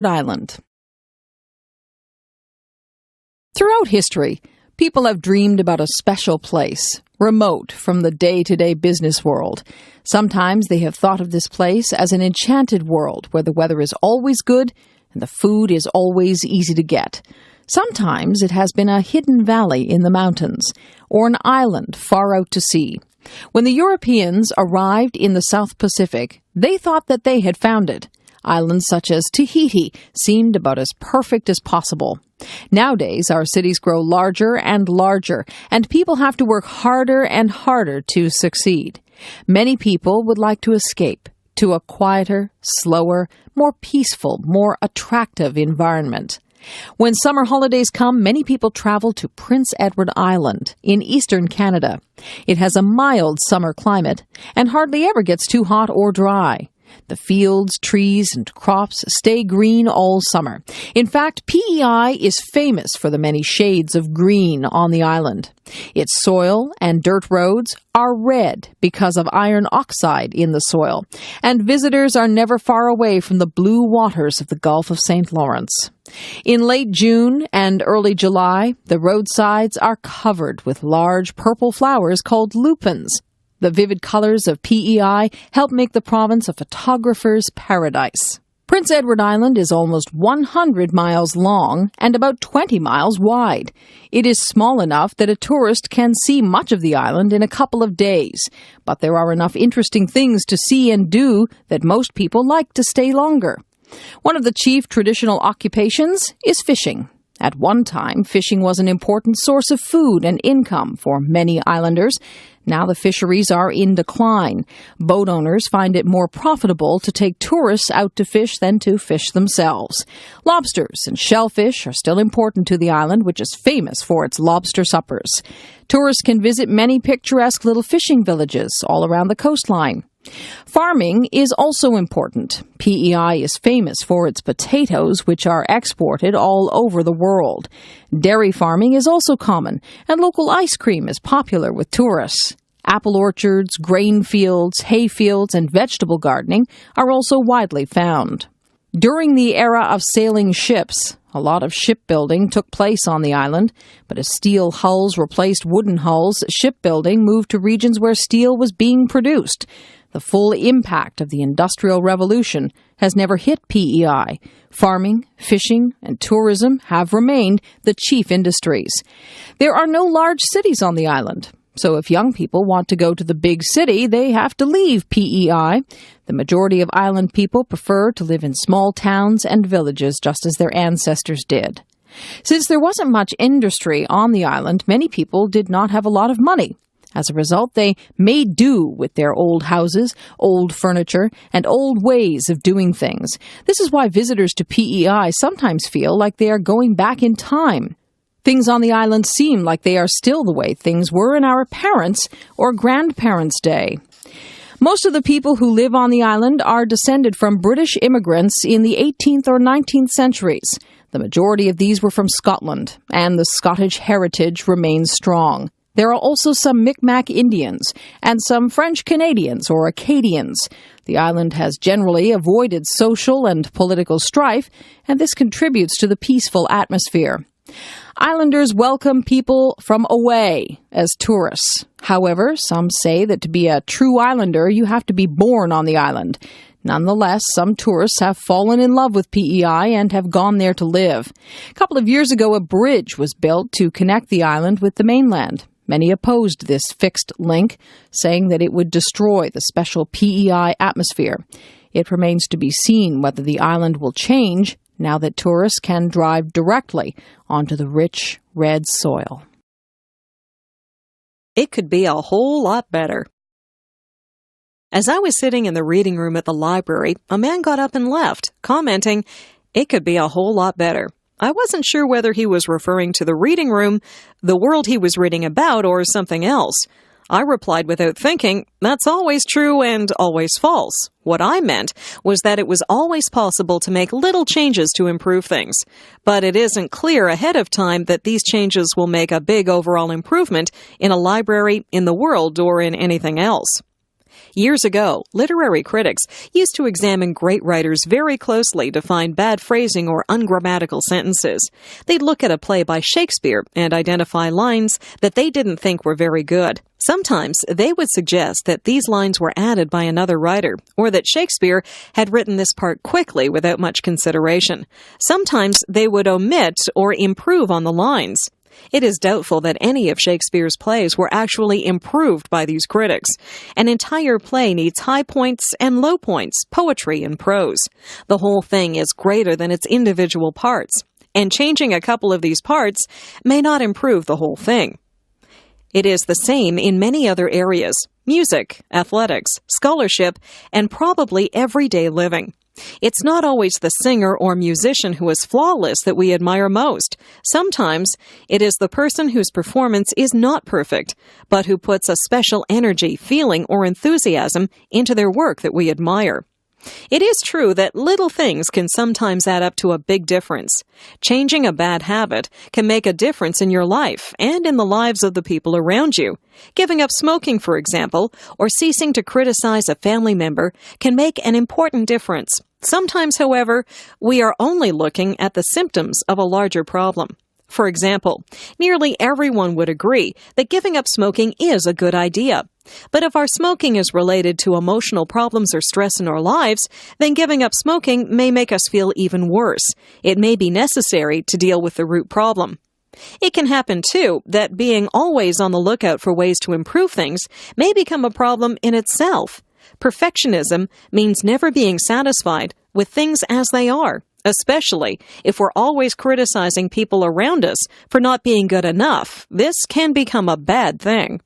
Island. Throughout history, people have dreamed about a special place, remote from the day-to-day business world. Sometimes they have thought of this place as an enchanted world where the weather is always good and the food is always easy to get. Sometimes it has been a hidden valley in the mountains or an island far out to sea. When the Europeans arrived in the South Pacific, they thought that they had found it. Islands such as Tahiti seemed about as perfect as possible. Nowadays, our cities grow larger and larger, and people have to work harder and harder to succeed. Many people would like to escape to a quieter, slower, more peaceful, more attractive environment. When summer holidays come, many people travel to Prince Edward Island in eastern Canada. It has a mild summer climate and hardly ever gets too hot or dry. The fields, trees, and crops stay green all summer. In fact, PEI is famous for the many shades of green on the island. Its soil and dirt roads are red because of iron oxide in the soil, and visitors are never far away from the blue waters of the Gulf of St. Lawrence. In late June and early July, the roadsides are covered with large purple flowers called lupins. The vivid colors of PEI help make the province a photographer's paradise. Prince Edward Island is almost 100 miles long and about 20 miles wide. It is small enough that a tourist can see much of the island in a couple of days, but there are enough interesting things to see and do that most people like to stay longer. One of the chief traditional occupations is fishing. At one time, fishing was an important source of food and income for many islanders. Now the fisheries are in decline. Boat owners find it more profitable to take tourists out to fish than to fish themselves. Lobsters and shellfish are still important to the island, which is famous for its lobster suppers. Tourists can visit many picturesque little fishing villages all around the coastline. Farming is also important. PEI is famous for its potatoes, which are exported all over the world. Dairy farming is also common, and local ice cream is popular with tourists. Apple orchards, grain fields, hay fields, and vegetable gardening are also widely found. During the era of sailing ships, a lot of shipbuilding took place on the island, but as steel hulls replaced wooden hulls, shipbuilding moved to regions where steel was being produced. The full impact of the Industrial Revolution has never hit PEI. Farming, fishing, and tourism have remained the chief industries. There are no large cities on the island, so if young people want to go to the big city, they have to leave PEI. The majority of island people prefer to live in small towns and villages, just as their ancestors did. Since there wasn't much industry on the island, many people did not have a lot of money. As a result, they made do with their old houses, old furniture, and old ways of doing things. This is why visitors to PEI sometimes feel like they are going back in time. Things on the island seem like they are still the way things were in our parents' or grandparents' day. Most of the people who live on the island are descended from British immigrants in the 18th or 19th centuries. The majority of these were from Scotland, and the Scottish heritage remains strong. There are also some Mi'kmaq Indians and some French Canadians or Acadians. The island has generally avoided social and political strife, and this contributes to the peaceful atmosphere. Islanders welcome people from away as tourists. However, some say that to be a true islander, you have to be born on the island. Nonetheless, some tourists have fallen in love with PEI and have gone there to live. A couple of years ago, a bridge was built to connect the island with the mainland. Many opposed this fixed link, saying that it would destroy the special PEI atmosphere. It remains to be seen whether the island will change now that tourists can drive directly onto the rich red soil. It could be a whole lot better. As I was sitting in the reading room at the library, a man got up and left, commenting, "It could be a whole lot better." I wasn't sure whether he was referring to the reading room, the world he was reading about, or something else. I replied without thinking, "That's always true and always false." What I meant was that it was always possible to make little changes to improve things, but it isn't clear ahead of time that these changes will make a big overall improvement in a library, in the world, or in anything else. Years ago, literary critics used to examine great writers very closely to find bad phrasing or ungrammatical sentences. They'd look at a play by Shakespeare and identify lines that they didn't think were very good. Sometimes they would suggest that these lines were added by another writer, or that Shakespeare had written this part quickly without much consideration. Sometimes they would omit or improve on the lines. It is doubtful that any of Shakespeare's plays were actually improved by these critics. An entire play needs high points and low points, poetry and prose. The whole thing is greater than its individual parts, and changing a couple of these parts may not improve the whole thing. It is the same in many other areas: music, athletics, scholarship, and probably everyday living. It's not always the singer or musician who is flawless that we admire most. Sometimes it is the person whose performance is not perfect, but who puts a special energy, feeling, or enthusiasm into their work that we admire. It is true that little things can sometimes add up to a big difference. Changing a bad habit can make a difference in your life and in the lives of the people around you. Giving up smoking, for example, or ceasing to criticize a family member can make an important difference. Sometimes, however, we are only looking at the symptoms of a larger problem. For example, nearly everyone would agree that giving up smoking is a good idea. But if our smoking is related to emotional problems or stress in our lives, then giving up smoking may make us feel even worse. It may be necessary to deal with the root problem. It can happen, too, that being always on the lookout for ways to improve things may become a problem in itself. Perfectionism means never being satisfied with things as they are, especially if we're always criticizing people around us for not being good enough. This can become a bad thing.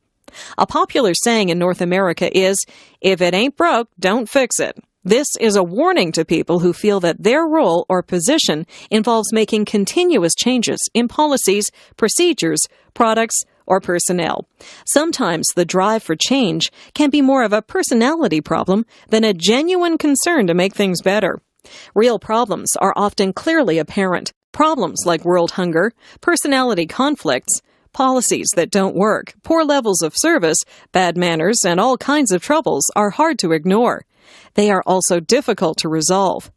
A popular saying in North America is, "If it ain't broke, don't fix it." This is a warning to people who feel that their role or position involves making continuous changes in policies, procedures, products, or personnel. Sometimes the drive for change can be more of a personality problem than a genuine concern to make things better. Real problems are often clearly apparent. Problems like world hunger, personality conflicts, policies that don't work, poor levels of service, bad manners, and all kinds of troubles are hard to ignore. They are also difficult to resolve.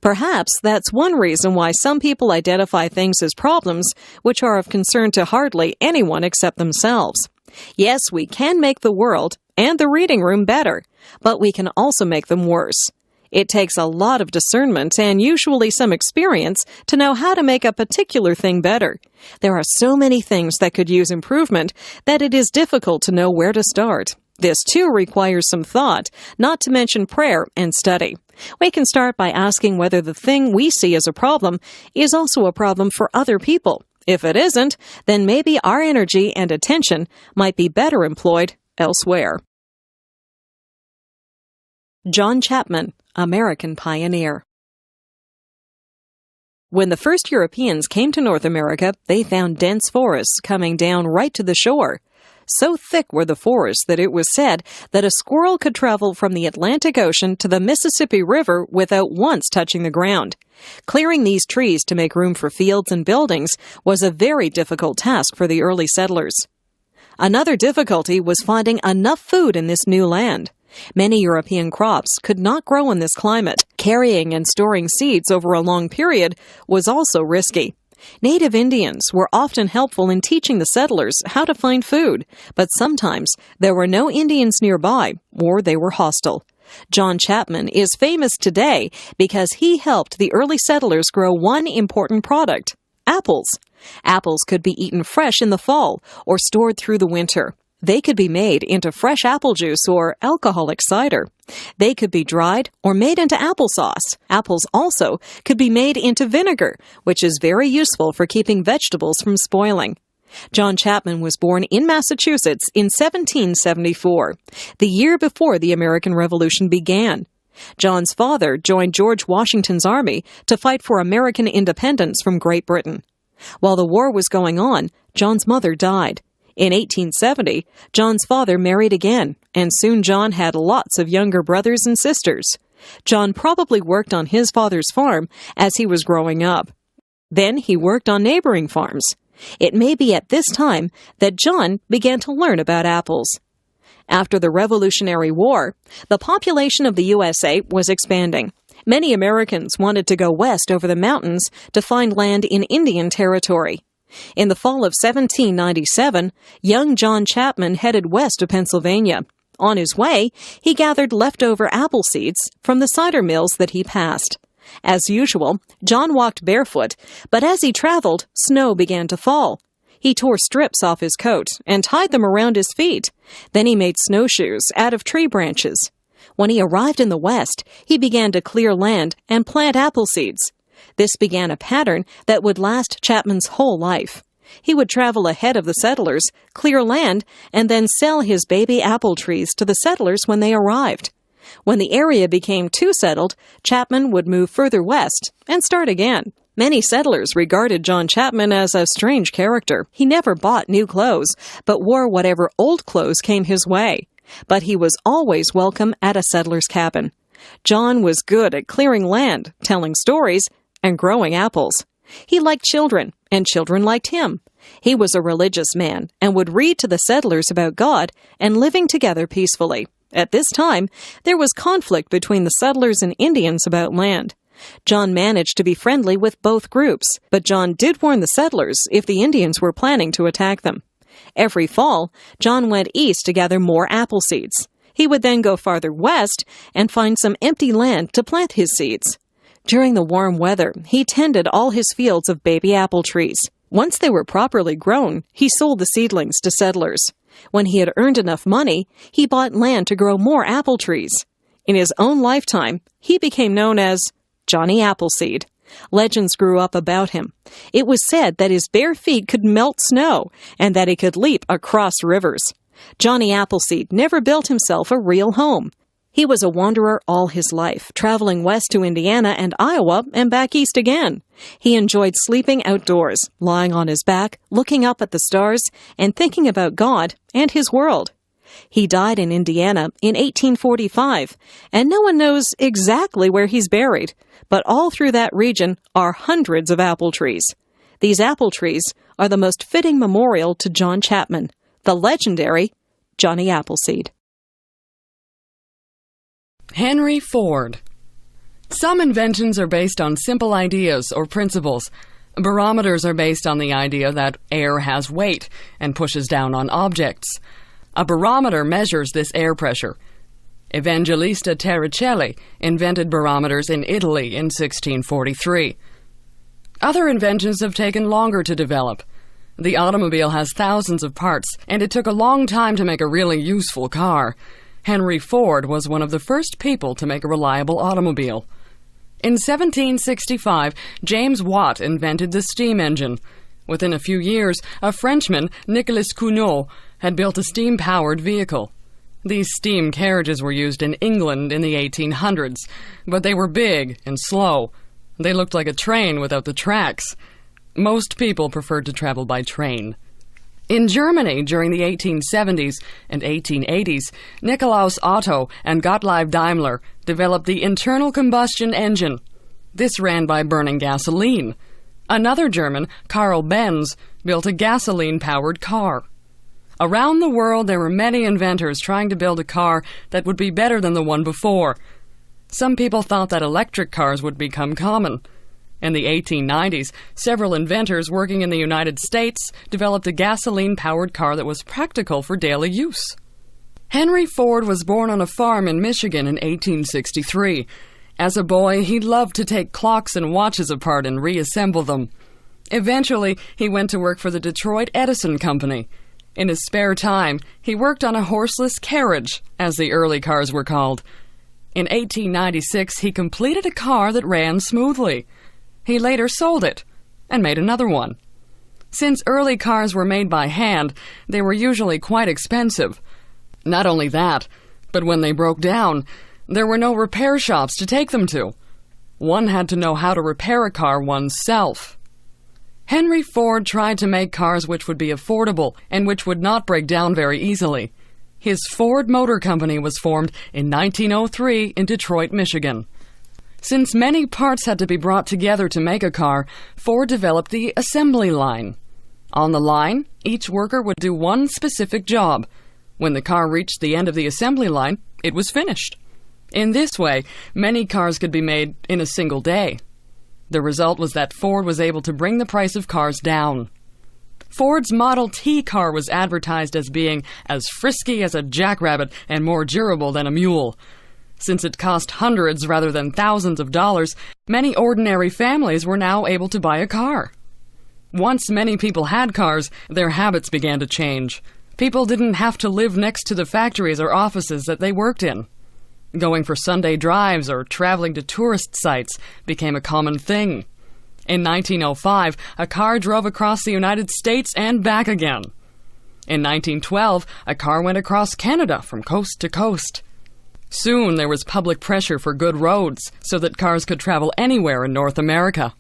Perhaps that's one reason why some people identify things as problems which are of concern to hardly anyone except themselves. Yes, we can make the world and the reading room better, but we can also make them worse. It takes a lot of discernment and usually some experience to know how to make a particular thing better. There are so many things that could use improvement that it is difficult to know where to start. This, too, requires some thought, not to mention prayer and study. We can start by asking whether the thing we see as a problem is also a problem for other people. If it isn't, then maybe our energy and attention might be better employed elsewhere. John Chapman, American pioneer. When the first Europeans came to North America, they found dense forests coming down right to the shore. So thick were the forests that it was said that a squirrel could travel from the Atlantic Ocean to the Mississippi River without once touching the ground. Clearing these trees to make room for fields and buildings was a very difficult task for the early settlers. Another difficulty was finding enough food in this new land. Many European crops could not grow in this climate. Carrying and storing seeds over a long period was also risky. Native Indians were often helpful in teaching the settlers how to find food, but sometimes there were no Indians nearby, or they were hostile. John Chapman is famous today because he helped the early settlers grow one important product: apples. Apples could be eaten fresh in the fall or stored through the winter. They could be made into fresh apple juice or alcoholic cider. They could be dried or made into applesauce. Apples also could be made into vinegar, which is very useful for keeping vegetables from spoiling. John Chapman was born in Massachusetts in 1774, the year before the American Revolution began. John's father joined George Washington's army to fight for American independence from Great Britain. While the war was going on, John's mother died. In 1870, John's father married again, and soon John had lots of younger brothers and sisters. John probably worked on his father's farm as he was growing up. Then he worked on neighboring farms. It may be at this time that John began to learn about apples. After the Revolutionary War, the population of the USA was expanding. Many Americans wanted to go west over the mountains to find land in Indian Territory. In the fall of 1797, young John Chapman headed west to Pennsylvania. On his way, he gathered leftover apple seeds from the cider mills that he passed. As usual, John walked barefoot, but as he traveled, snow began to fall. He tore strips off his coat and tied them around his feet. Then he made snowshoes out of tree branches. When he arrived in the West, he began to clear land and plant apple seeds. This began a pattern that would last Chapman's whole life. He would travel ahead of the settlers, clear land, and then sell his baby apple trees to the settlers when they arrived. When the area became too settled, Chapman would move further west and start again. Many settlers regarded John Chapman as a strange character. He never bought new clothes, but wore whatever old clothes came his way. But he was always welcome at a settler's cabin. John was good at clearing land, telling stories, and growing apples. He liked children, and children liked him. He was a religious man and would read to the settlers about God and living together peacefully. At this time, there was conflict between the settlers and Indians about land. John managed to be friendly with both groups, but John did warn the settlers if the Indians were planning to attack them. Every fall, John went east to gather more apple seeds. He would then go farther west and find some empty land to plant his seeds. During the warm weather, he tended all his fields of baby apple trees. Once they were properly grown, he sold the seedlings to settlers. When he had earned enough money, he bought land to grow more apple trees. In his own lifetime, he became known as Johnny Appleseed. Legends grew up about him. It was said that his bare feet could melt snow and that he could leap across rivers. Johnny Appleseed never built himself a real home. He was a wanderer all his life, traveling west to Indiana and Iowa and back east again. He enjoyed sleeping outdoors, lying on his back, looking up at the stars, and thinking about God and his world. He died in Indiana in 1845, and no one knows exactly where he's buried, but all through that region are hundreds of apple trees. These apple trees are the most fitting memorial to John Chapman, the legendary Johnny Appleseed. Henry Ford. Some inventions are based on simple ideas or principles. Barometers are based on the idea that air has weight and pushes down on objects. A barometer measures this air pressure. Evangelista Torricelli invented barometers in Italy in 1643. Other inventions have taken longer to develop. The automobile has thousands of parts, and it took a long time to make a really useful car. Henry Ford was one of the first people to make a reliable automobile. In 1765, James Watt invented the steam engine. Within a few years, a Frenchman, Nicolas Cugnot, had built a steam-powered vehicle. These steam carriages were used in England in the 1800s, but they were big and slow. They looked like a train without the tracks. Most people preferred to travel by train. In Germany during the 1870s and 1880s, Nikolaus Otto and Gottlieb Daimler developed the internal combustion engine. This ran by burning gasoline. Another German, Karl Benz, built a gasoline-powered car. Around the world, there were many inventors trying to build a car that would be better than the one before. Some people thought that electric cars would become common. In the 1890s, several inventors working in the United States developed a gasoline-powered car that was practical for daily use. Henry Ford was born on a farm in Michigan in 1863. As a boy, he loved to take clocks and watches apart and reassemble them. Eventually, he went to work for the Detroit Edison Company. In his spare time, he worked on a horseless carriage, as the early cars were called. In 1896, he completed a car that ran smoothly. He later sold it and made another one. Since early cars were made by hand, they were usually quite expensive. Not only that, but when they broke down, there were no repair shops to take them to. One had to know how to repair a car oneself. Henry Ford tried to make cars which would be affordable and which would not break down very easily. His Ford Motor Company was formed in 1903 in Detroit, Michigan. Since many parts had to be brought together to make a car, Ford developed the assembly line. On the line, each worker would do one specific job. When the car reached the end of the assembly line, it was finished. In this way, many cars could be made in a single day. The result was that Ford was able to bring the price of cars down. Ford's Model T car was advertised as being as frisky as a jackrabbit and more durable than a mule. Since it cost hundreds rather than thousands of dollars, many ordinary families were now able to buy a car. Once many people had cars, their habits began to change. People didn't have to live next to the factories or offices that they worked in. Going for Sunday drives or traveling to tourist sites became a common thing. In 1905, a car drove across the United States and back again. In 1912, a car went across Canada from coast to coast. Soon there was public pressure for good roads so that cars could travel anywhere in North America.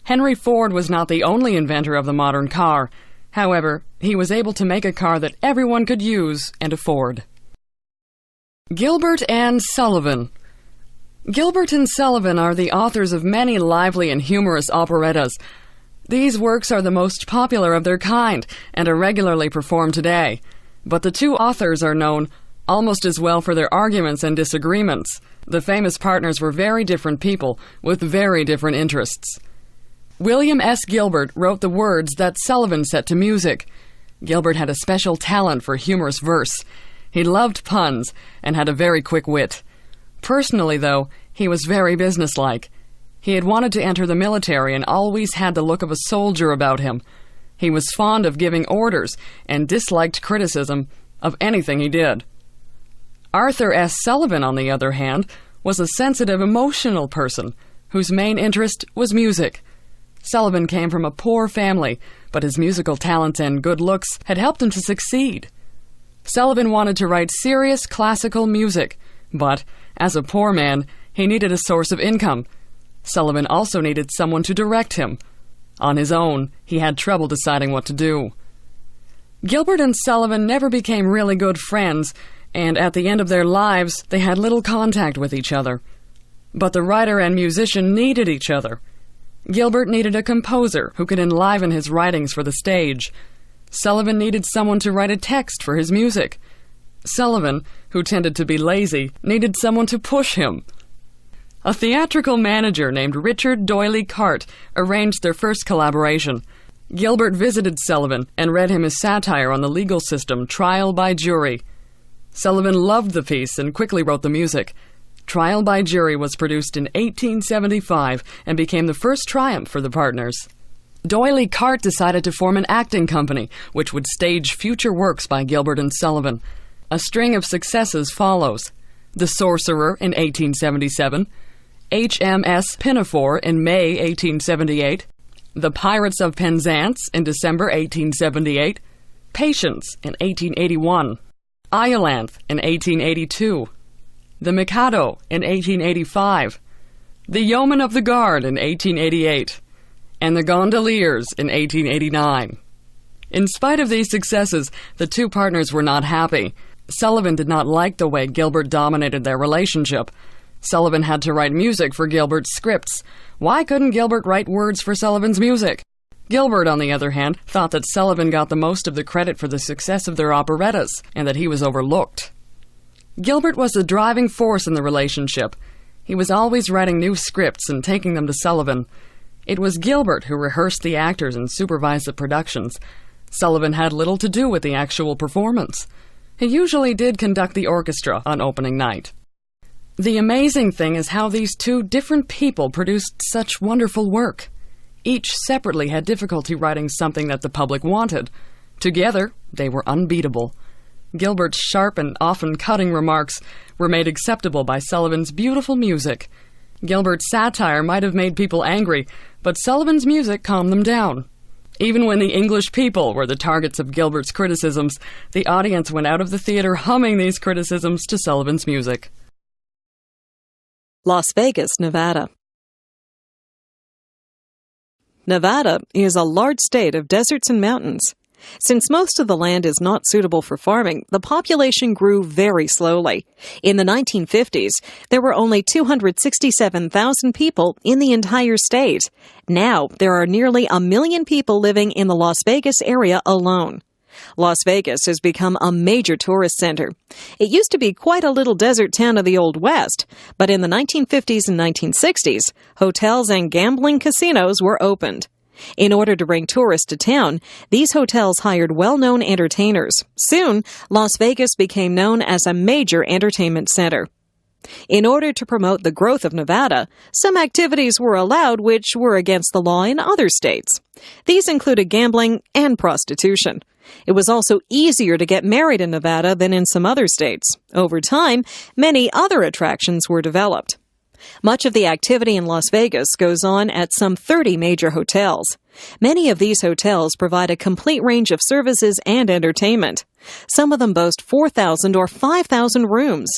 Henry Ford was not the only inventor of the modern car. However, he was able to make a car that everyone could use and afford. Gilbert and Sullivan. Gilbert and Sullivan are the authors of many lively and humorous operettas. These works are the most popular of their kind and are regularly performed today. But the two authors are known almost as well for their arguments and disagreements. The famous partners were very different people with very different interests. William S. Gilbert wrote the words that Sullivan set to music. Gilbert had a special talent for humorous verse. He loved puns and had a very quick wit. Personally, though, he was very businesslike. He had wanted to enter the military and always had the look of a soldier about him. He was fond of giving orders and disliked criticism of anything he did. Arthur S. Sullivan, on the other hand, was a sensitive, emotional person whose main interest was music. Sullivan came from a poor family, but his musical talents and good looks had helped him to succeed. Sullivan wanted to write serious classical music, but, as a poor man, he needed a source of income. Sullivan also needed someone to direct him. On his own, he had trouble deciding what to do. Gilbert and Sullivan never became really good friends, and at the end of their lives, they had little contact with each other. But the writer and musician needed each other. Gilbert needed a composer who could enliven his writings for the stage. Sullivan needed someone to write a text for his music. Sullivan, who tended to be lazy, needed someone to push him. A theatrical manager named Richard Doyley Cart arranged their first collaboration. Gilbert visited Sullivan and read him his satire on the legal system, Trial by Jury. Sullivan loved the piece and quickly wrote the music. Trial by Jury was produced in 1875 and became the first triumph for the partners. Doyley Cart decided to form an acting company, which would stage future works by Gilbert and Sullivan. A string of successes follows. The Sorcerer in 1877, HMS Pinafore in May 1878, The Pirates of Penzance in December 1878, Patience in 1881, Iolanthe in 1882, The Mikado in 1885, The Yeoman of the Guard in 1888, and The Gondoliers in 1889. In spite of these successes, the two partners were not happy. Sullivan did not like the way Gilbert dominated their relationship. Sullivan had to write music for Gilbert's scripts. Why couldn't Gilbert write words for Sullivan's music? Gilbert, on the other hand, thought that Sullivan got the most of the credit for the success of their operettas, and that he was overlooked. Gilbert was the driving force in the relationship. He was always writing new scripts and taking them to Sullivan. It was Gilbert who rehearsed the actors and supervised the productions. Sullivan had little to do with the actual performance. He usually did conduct the orchestra on opening night. The amazing thing is how these two different people produced such wonderful work. Each separately had difficulty writing something that the public wanted. Together, they were unbeatable. Gilbert's sharp and often cutting remarks were made acceptable by Sullivan's beautiful music. Gilbert's satire might have made people angry, but Sullivan's music calmed them down. Even when the English people were the targets of Gilbert's criticisms, the audience went out of the theater humming these criticisms to Sullivan's music. Las Vegas, Nevada. Nevada is a large state of deserts and mountains. Since most of the land is not suitable for farming, the population grew very slowly. In the 1950s, there were only 267,000 people in the entire state. Now, there are nearly 1 million people living in the Las Vegas area alone. Las Vegas has become a major tourist center. It used to be quite a little desert town of the Old West, but in the 1950s and 1960s, hotels and gambling casinos were opened. In order to bring tourists to town, these hotels hired well-known entertainers. Soon, Las Vegas became known as a major entertainment center. In order to promote the growth of Nevada, some activities were allowed which were against the law in other states. These included gambling and prostitution. It was also easier to get married in Nevada than in some other states. Over time, many other attractions were developed. Much of the activity in Las Vegas goes on at some 30 major hotels. Many of these hotels provide a complete range of services and entertainment. Some of them boast 4,000 or 5,000 rooms.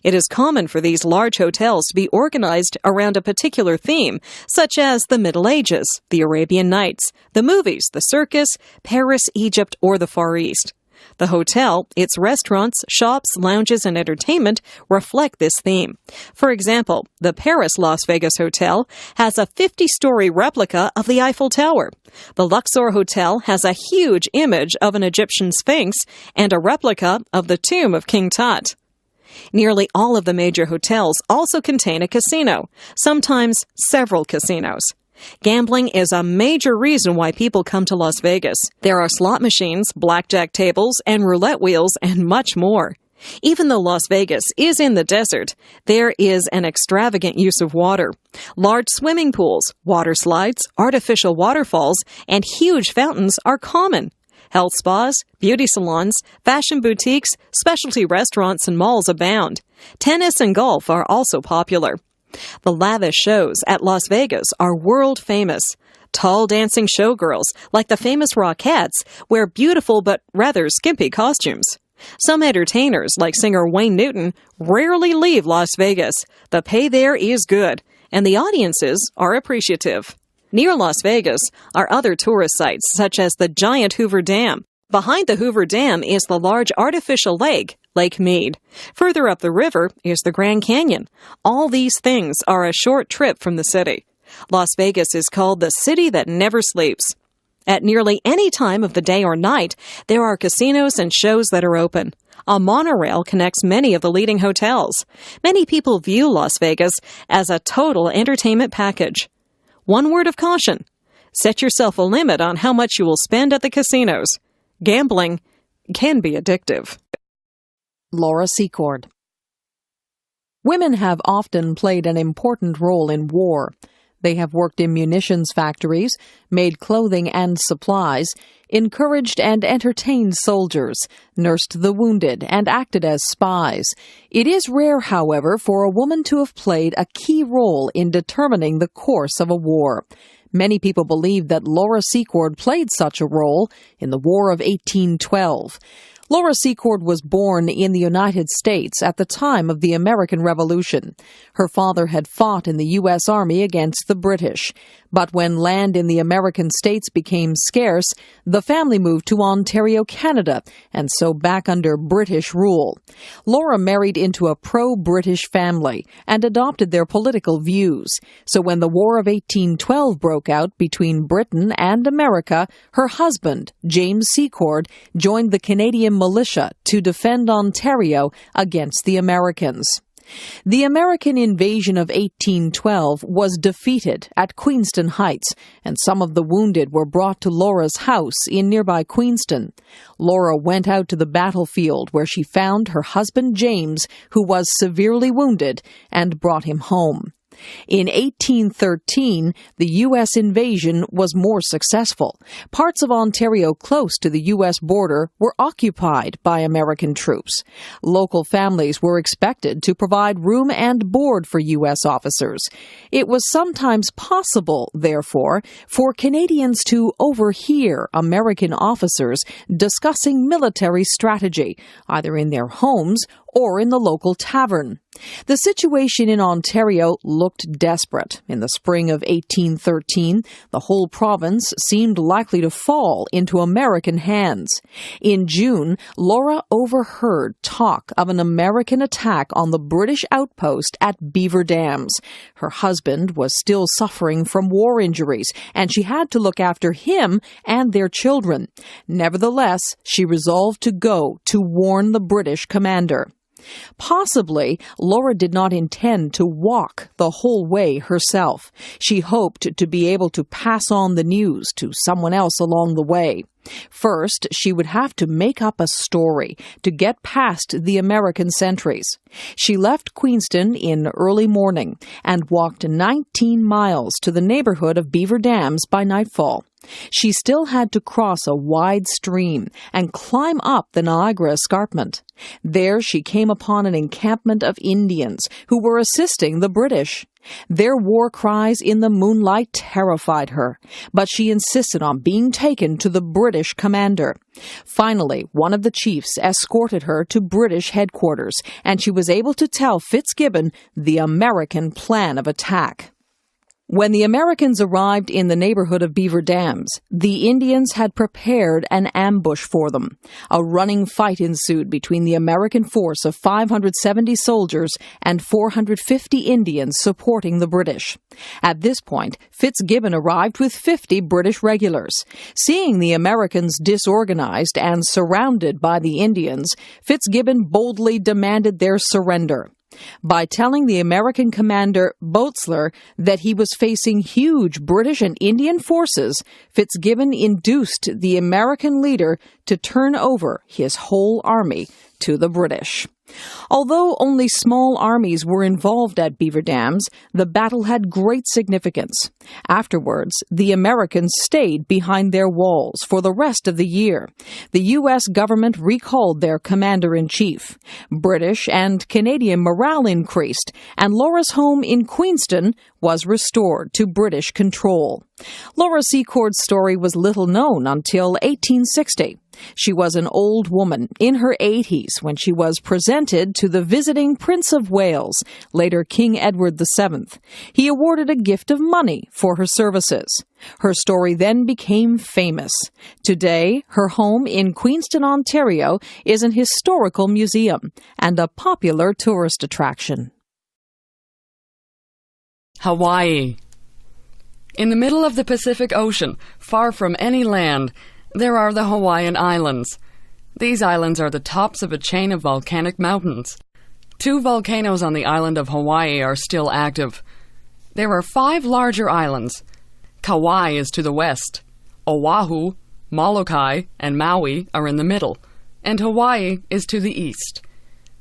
It is common for these large hotels to be organized around a particular theme, such as the Middle Ages, the Arabian Nights, the movies, the circus, Paris, Egypt, or the Far East. The hotel, its restaurants, shops, lounges, and entertainment reflect this theme. For example, the Paris Las Vegas Hotel has a 50-story replica of the Eiffel Tower. The Luxor Hotel has a huge image of an Egyptian sphinx and a replica of the tomb of King Tut. Nearly all of the major hotels also contain a casino, sometimes several casinos. Gambling is a major reason why people come to Las Vegas. There are slot machines, blackjack tables, and roulette wheels, and much more. Even though Las Vegas is in the desert, there is an extravagant use of water. Large swimming pools, water slides, artificial waterfalls, and huge fountains are common. Health spas, beauty salons, fashion boutiques, specialty restaurants, and malls abound. Tennis and golf are also popular. The lavish shows at Las Vegas are world famous. Tall dancing showgirls, like the famous Rockettes, wear beautiful but rather skimpy costumes. Some entertainers, like singer Wayne Newton, rarely leave Las Vegas. The pay there is good, and the audiences are appreciative. Near Las Vegas are other tourist sites, such as the giant Hoover Dam. Behind the Hoover Dam is the large artificial lake, Lake Mead. Further up the river is the Grand Canyon. All these things are a short trip from the city. Las Vegas is called the city that never sleeps. At nearly any time of the day or night, there are casinos and shows that are open. A monorail connects many of the leading hotels. Many people view Las Vegas as a total entertainment package. One word of caution: set yourself a limit on how much you will spend at the casinos. Gambling can be addictive. Laura Secord. Women have often played an important role in war. They have worked in munitions factories, made clothing and supplies, encouraged and entertained soldiers, nursed the wounded, and acted as spies. It is rare, however, for a woman to have played a key role in determining the course of a war. Many people believe that Laura Secord played such a role in the War of 1812. Laura Secord was born in the United States at the time of the American Revolution. Her father had fought in the U.S. Army against the British. But when land in the American states became scarce, the family moved to Ontario, Canada, and so back under British rule. Laura married into a pro-British family and adopted their political views. So when the War of 1812 broke out between Britain and America, her husband, James Secord, joined the Canadian militia to defend Ontario against the Americans. The American invasion of 1812 was defeated at Queenston Heights, and some of the wounded were brought to Laura's house in nearby Queenston. Laura went out to the battlefield where she found her husband James, who was severely wounded, and brought him home. In 1813, the U.S. invasion was more successful. Parts of Ontario close to the U.S. border were occupied by American troops. Local families were expected to provide room and board for U.S. officers. It was sometimes possible, therefore, for Canadians to overhear American officers discussing military strategy, either in their homes or in the local tavern. The situation in Ontario looked desperate. In the spring of 1813, the whole province seemed likely to fall into American hands. In June, Laura overheard talk of an American attack on the British outpost at Beaver Dams. Her husband was still suffering from war injuries, and she had to look after him and their children. Nevertheless, she resolved to go to warn the British commander. Possibly, Laura did not intend to walk the whole way herself. She hoped to be able to pass on the news to someone else along the way. First, she would have to make up a story to get past the American sentries. She left Queenston in early morning and walked 19 miles to the neighborhood of Beaver Dams by nightfall. She still had to cross a wide stream and climb up the Niagara Escarpment. There she came upon an encampment of Indians who were assisting the British. Their war cries in the moonlight terrified her, but she insisted on being taken to the British commander. Finally, one of the chiefs escorted her to British headquarters, and she was able to tell Fitzgibbon the American plan of attack. When the Americans arrived in the neighborhood of Beaver Dams, the Indians had prepared an ambush for them. A running fight ensued between the American force of 570 soldiers and 450 Indians supporting the British. At this point, Fitzgibbon arrived with 50 British regulars. Seeing the Americans disorganized and surrounded by the Indians, Fitzgibbon boldly demanded their surrender. By telling the American commander, Botzler, that he was facing huge British and Indian forces, Fitzgibbon induced the American leader to turn over his whole army to the British. Although only small armies were involved at Beaver Dams, the battle had great significance. Afterwards, the Americans stayed behind their walls for the rest of the year. The U.S. government recalled their commander-in-chief. British and Canadian morale increased, and Laura's home in Queenston was restored to British control. Laura Secord's story was little known until 1860. She was an old woman in her 80s when she was presented to the visiting Prince of Wales, later King Edward VII. He awarded a gift of money for her services. Her story then became famous. Today, her home in Queenston, Ontario, is an historical museum and a popular tourist attraction. Hawaii. In the middle of the Pacific Ocean, far from any land, there are the Hawaiian Islands. These islands are the tops of a chain of volcanic mountains. 2 volcanoes on the island of Hawaii are still active. There are 5 larger islands. Kauai is to the west. Oahu, Molokai, and Maui are in the middle, and Hawaii is to the east.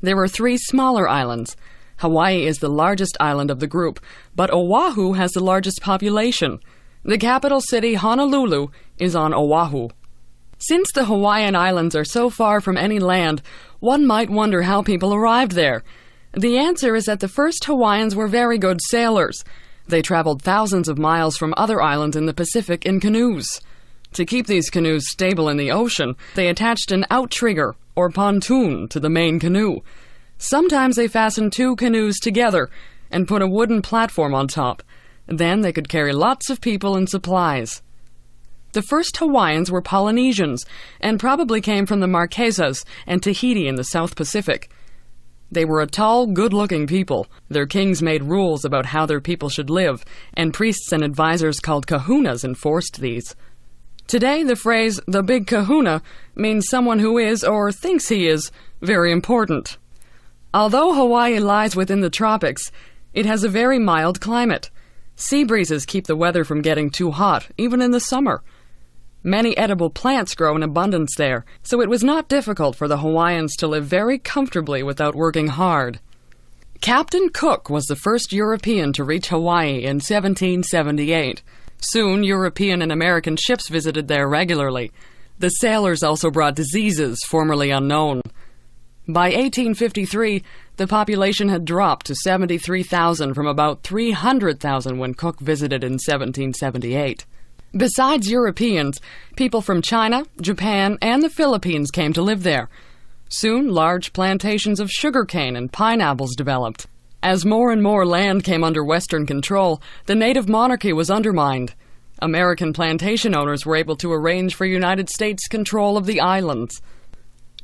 There are 3 smaller islands. Hawaii is the largest island of the group, but Oahu has the largest population. The capital city, Honolulu, is on Oahu. Since the Hawaiian Islands are so far from any land, one might wonder how people arrived there. The answer is that the first Hawaiians were very good sailors. They traveled thousands of miles from other islands in the Pacific in canoes. To keep these canoes stable in the ocean, they attached an outrigger, or pontoon, to the main canoe. Sometimes they fastened 2 canoes together and put a wooden platform on top. Then they could carry lots of people and supplies. The first Hawaiians were Polynesians, and probably came from the Marquesas and Tahiti in the South Pacific. They were a tall, good-looking people. Their kings made rules about how their people should live, and priests and advisors called kahunas enforced these. Today, the phrase, the big kahuna, means someone who is, or thinks he is, very important. Although Hawaii lies within the tropics, it has a very mild climate. Sea breezes keep the weather from getting too hot, even in the summer. Many edible plants grow in abundance there, so it was not difficult for the Hawaiians to live very comfortably without working hard. Captain Cook was the first European to reach Hawaii in 1778. Soon, European and American ships visited there regularly. The sailors also brought diseases formerly unknown. By 1853, the population had dropped to 73,000 from about 300,000 when Cook visited in 1778. Besides Europeans, people from China, Japan, and the Philippines came to live there. Soon, large plantations of sugarcane and pineapples developed. As more and more land came under Western control, the native monarchy was undermined. American plantation owners were able to arrange for United States control of the islands.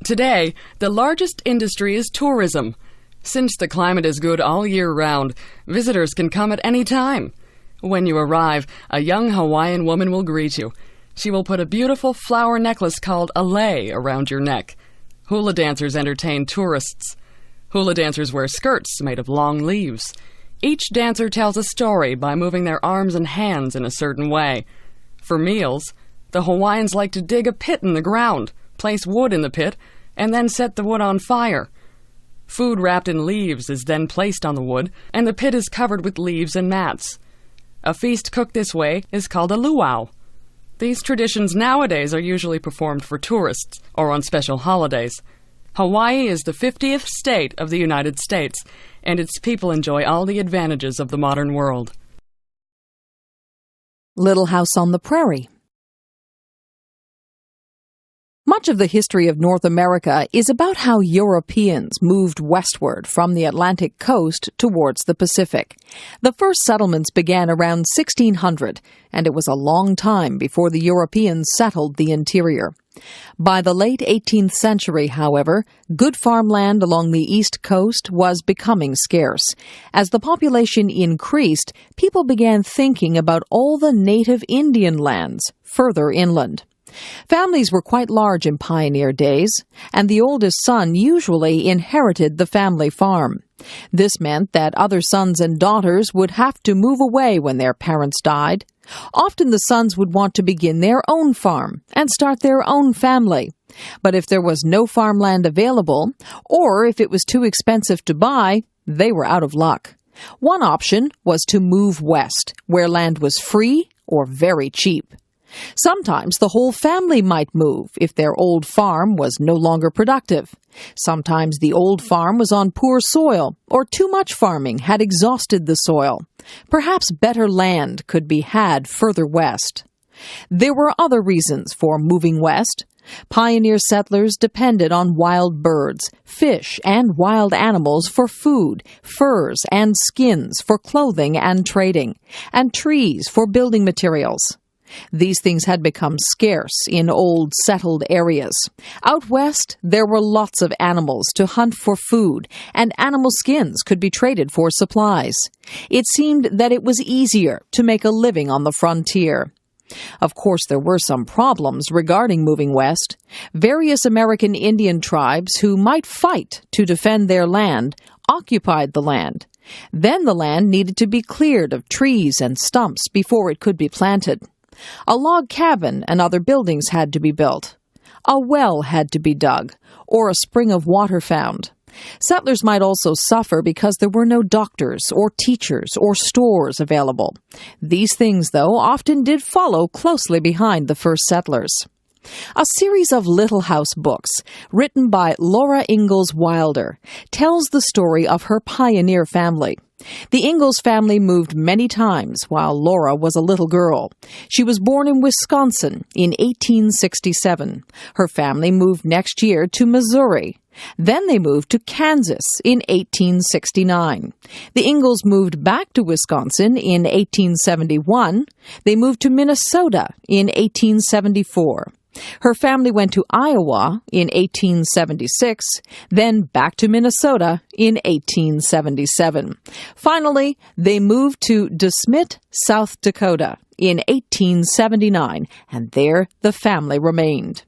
Today, the largest industry is tourism. Since the climate is good all year round, visitors can come at any time. When you arrive, a young Hawaiian woman will greet you. She will put a beautiful flower necklace called a lei around your neck. Hula dancers entertain tourists. Hula dancers wear skirts made of long leaves. Each dancer tells a story by moving their arms and hands in a certain way. For meals, the Hawaiians like to dig a pit in the ground, place wood in the pit, and then set the wood on fire. Food wrapped in leaves is then placed on the wood, and the pit is covered with leaves and mats. A feast cooked this way is called a luau. These traditions nowadays are usually performed for tourists or on special holidays. Hawaii is the 50th state of the United States, and its people enjoy all the advantages of the modern world. Little House on the Prairie. Much of the history of North America is about how Europeans moved westward from the Atlantic coast towards the Pacific. The first settlements began around 1600, and it was a long time before the Europeans settled the interior. By the late 18th century, however, good farmland along the east coast was becoming scarce. As the population increased, people began thinking about all the native Indian lands further inland. Families were quite large in pioneer days, and the oldest son usually inherited the family farm. This meant that other sons and daughters would have to move away when their parents died. Often the sons would want to begin their own farm and start their own family. But if there was no farmland available, or if it was too expensive to buy, they were out of luck. One option was to move west, where land was free or very cheap. Sometimes the whole family might move if their old farm was no longer productive. Sometimes the old farm was on poor soil, or too much farming had exhausted the soil. Perhaps better land could be had further west. There were other reasons for moving west. Pioneer settlers depended on wild birds, fish, and wild animals for food, furs and skins for clothing and trading, and trees for building materials. These things had become scarce in old settled areas. Out west, there were lots of animals to hunt for food, and animal skins could be traded for supplies. It seemed that it was easier to make a living on the frontier. Of course, there were some problems regarding moving west. Various American Indian tribes who might fight to defend their land occupied the land. Then the land needed to be cleared of trees and stumps before it could be planted. A log cabin and other buildings had to be built. A well had to be dug, or a spring of water found. Settlers might also suffer because there were no doctors or teachers or stores available. These things, though, often did follow closely behind the first settlers. A series of Little House books, written by Laura Ingalls Wilder, tells the story of her pioneer family. The Ingalls family moved many times while Laura was a little girl. She was born in Wisconsin in 1867. Her family moved next year to Missouri. Then they moved to Kansas in 1869. The Ingalls moved back to Wisconsin in 1871. They moved to Minnesota in 1874. Her family went to Iowa in 1876, then back to Minnesota in 1877. Finally, they moved to DeSmet, South Dakota in 1879, and there the family remained.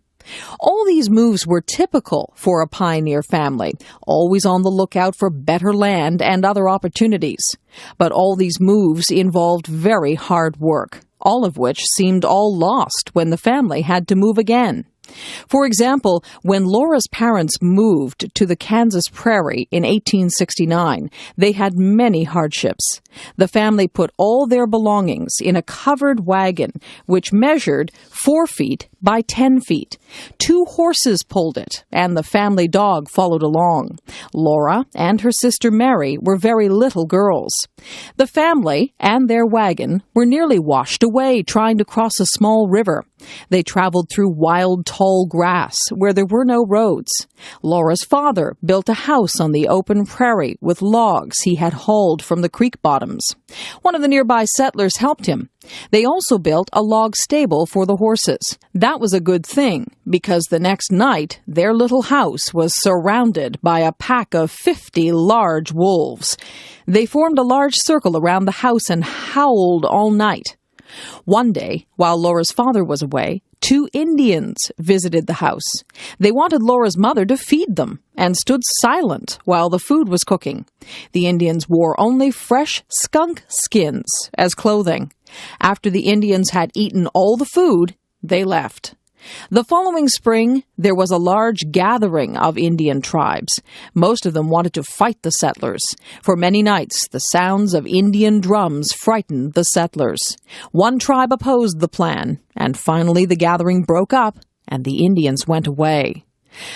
All these moves were typical for a pioneer family, always on the lookout for better land and other opportunities. But all these moves involved very hard work, all of which seemed all lost when the family had to move again. For example, when Laura's parents moved to the Kansas Prairie in 1869, they had many hardships. The family put all their belongings in a covered wagon, which measured 4 feet by 10 feet. 2 horses pulled it, and the family dog followed along. Laura and her sister Mary were very little girls. The family and their wagon were nearly washed away trying to cross a small river, They traveled through wild, tall grass where there were no roads. Laura's father built a house on the open prairie with logs he had hauled from the creek bottoms. One of the nearby settlers helped him. They also built a log stable for the horses. That was a good thing, because the next night their little house was surrounded by a pack of 50 large wolves. They formed a large circle around the house and howled all night. One day, while Laura's father was away, 2 Indians visited the house. They wanted Laura's mother to feed them and stood silent while the food was cooking. The Indians wore only fresh skunk skins as clothing. After the Indians had eaten all the food, they left. The following spring, there was a large gathering of Indian tribes. Most of them wanted to fight the settlers. For many nights, the sounds of Indian drums frightened the settlers. One tribe opposed the plan, and finally the gathering broke up, and the Indians went away.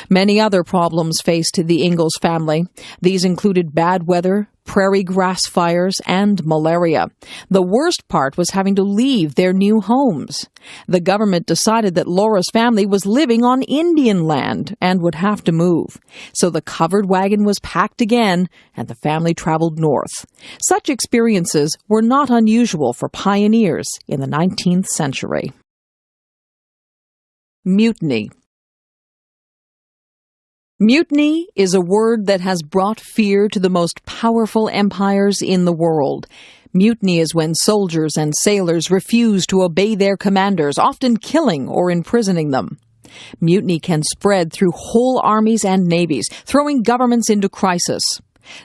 Many other problems faced the Ingalls family. These included bad weather, prairie grass fires, and malaria. The worst part was having to leave their new homes. The government decided that Laura's family was living on Indian land and would have to move. So the covered wagon was packed again, and the family traveled north. Such experiences were not unusual for pioneers in the 19th century. Mutiny. Mutiny is a word that has brought fear to the most powerful empires in the world. Mutiny is when soldiers and sailors refuse to obey their commanders, often killing or imprisoning them. Mutiny can spread through whole armies and navies, throwing governments into crisis.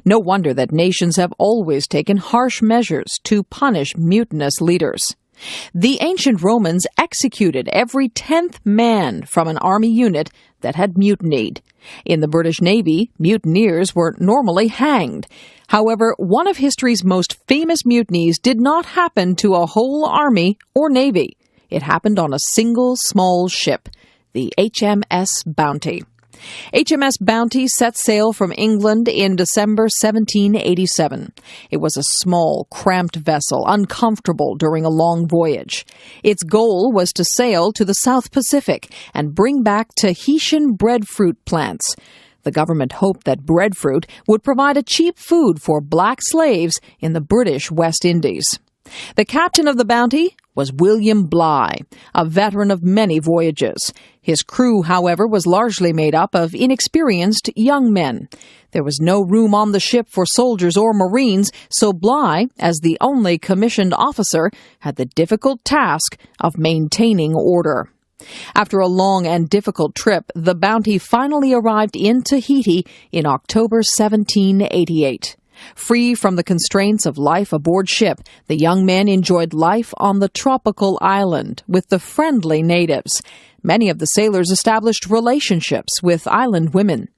No wonder that nations have always taken harsh measures to punish mutinous leaders. The ancient Romans executed every 10th man from an army unit that had mutinied. In the British Navy, mutineers were normally hanged. However, one of history's most famous mutinies did not happen to a whole army or navy. It happened on a single small ship, the HMS Bounty. HMS Bounty set sail from England in December 1787. It was a small, cramped vessel, uncomfortable during a long voyage. Its goal was to sail to the South Pacific and bring back Tahitian breadfruit plants. The government hoped that breadfruit would provide a cheap food for black slaves in the British West Indies. The captain of the Bounty was William Bligh, a veteran of many voyages. His crew, however, was largely made up of inexperienced young men. There was no room on the ship for soldiers or Marines, so Bligh, as the only commissioned officer, had the difficult task of maintaining order. After a long and difficult trip, the Bounty finally arrived in Tahiti in October 1788. Free from the constraints of life aboard ship, the young men enjoyed life on the tropical island with the friendly natives. Many of the sailors established relationships with island women.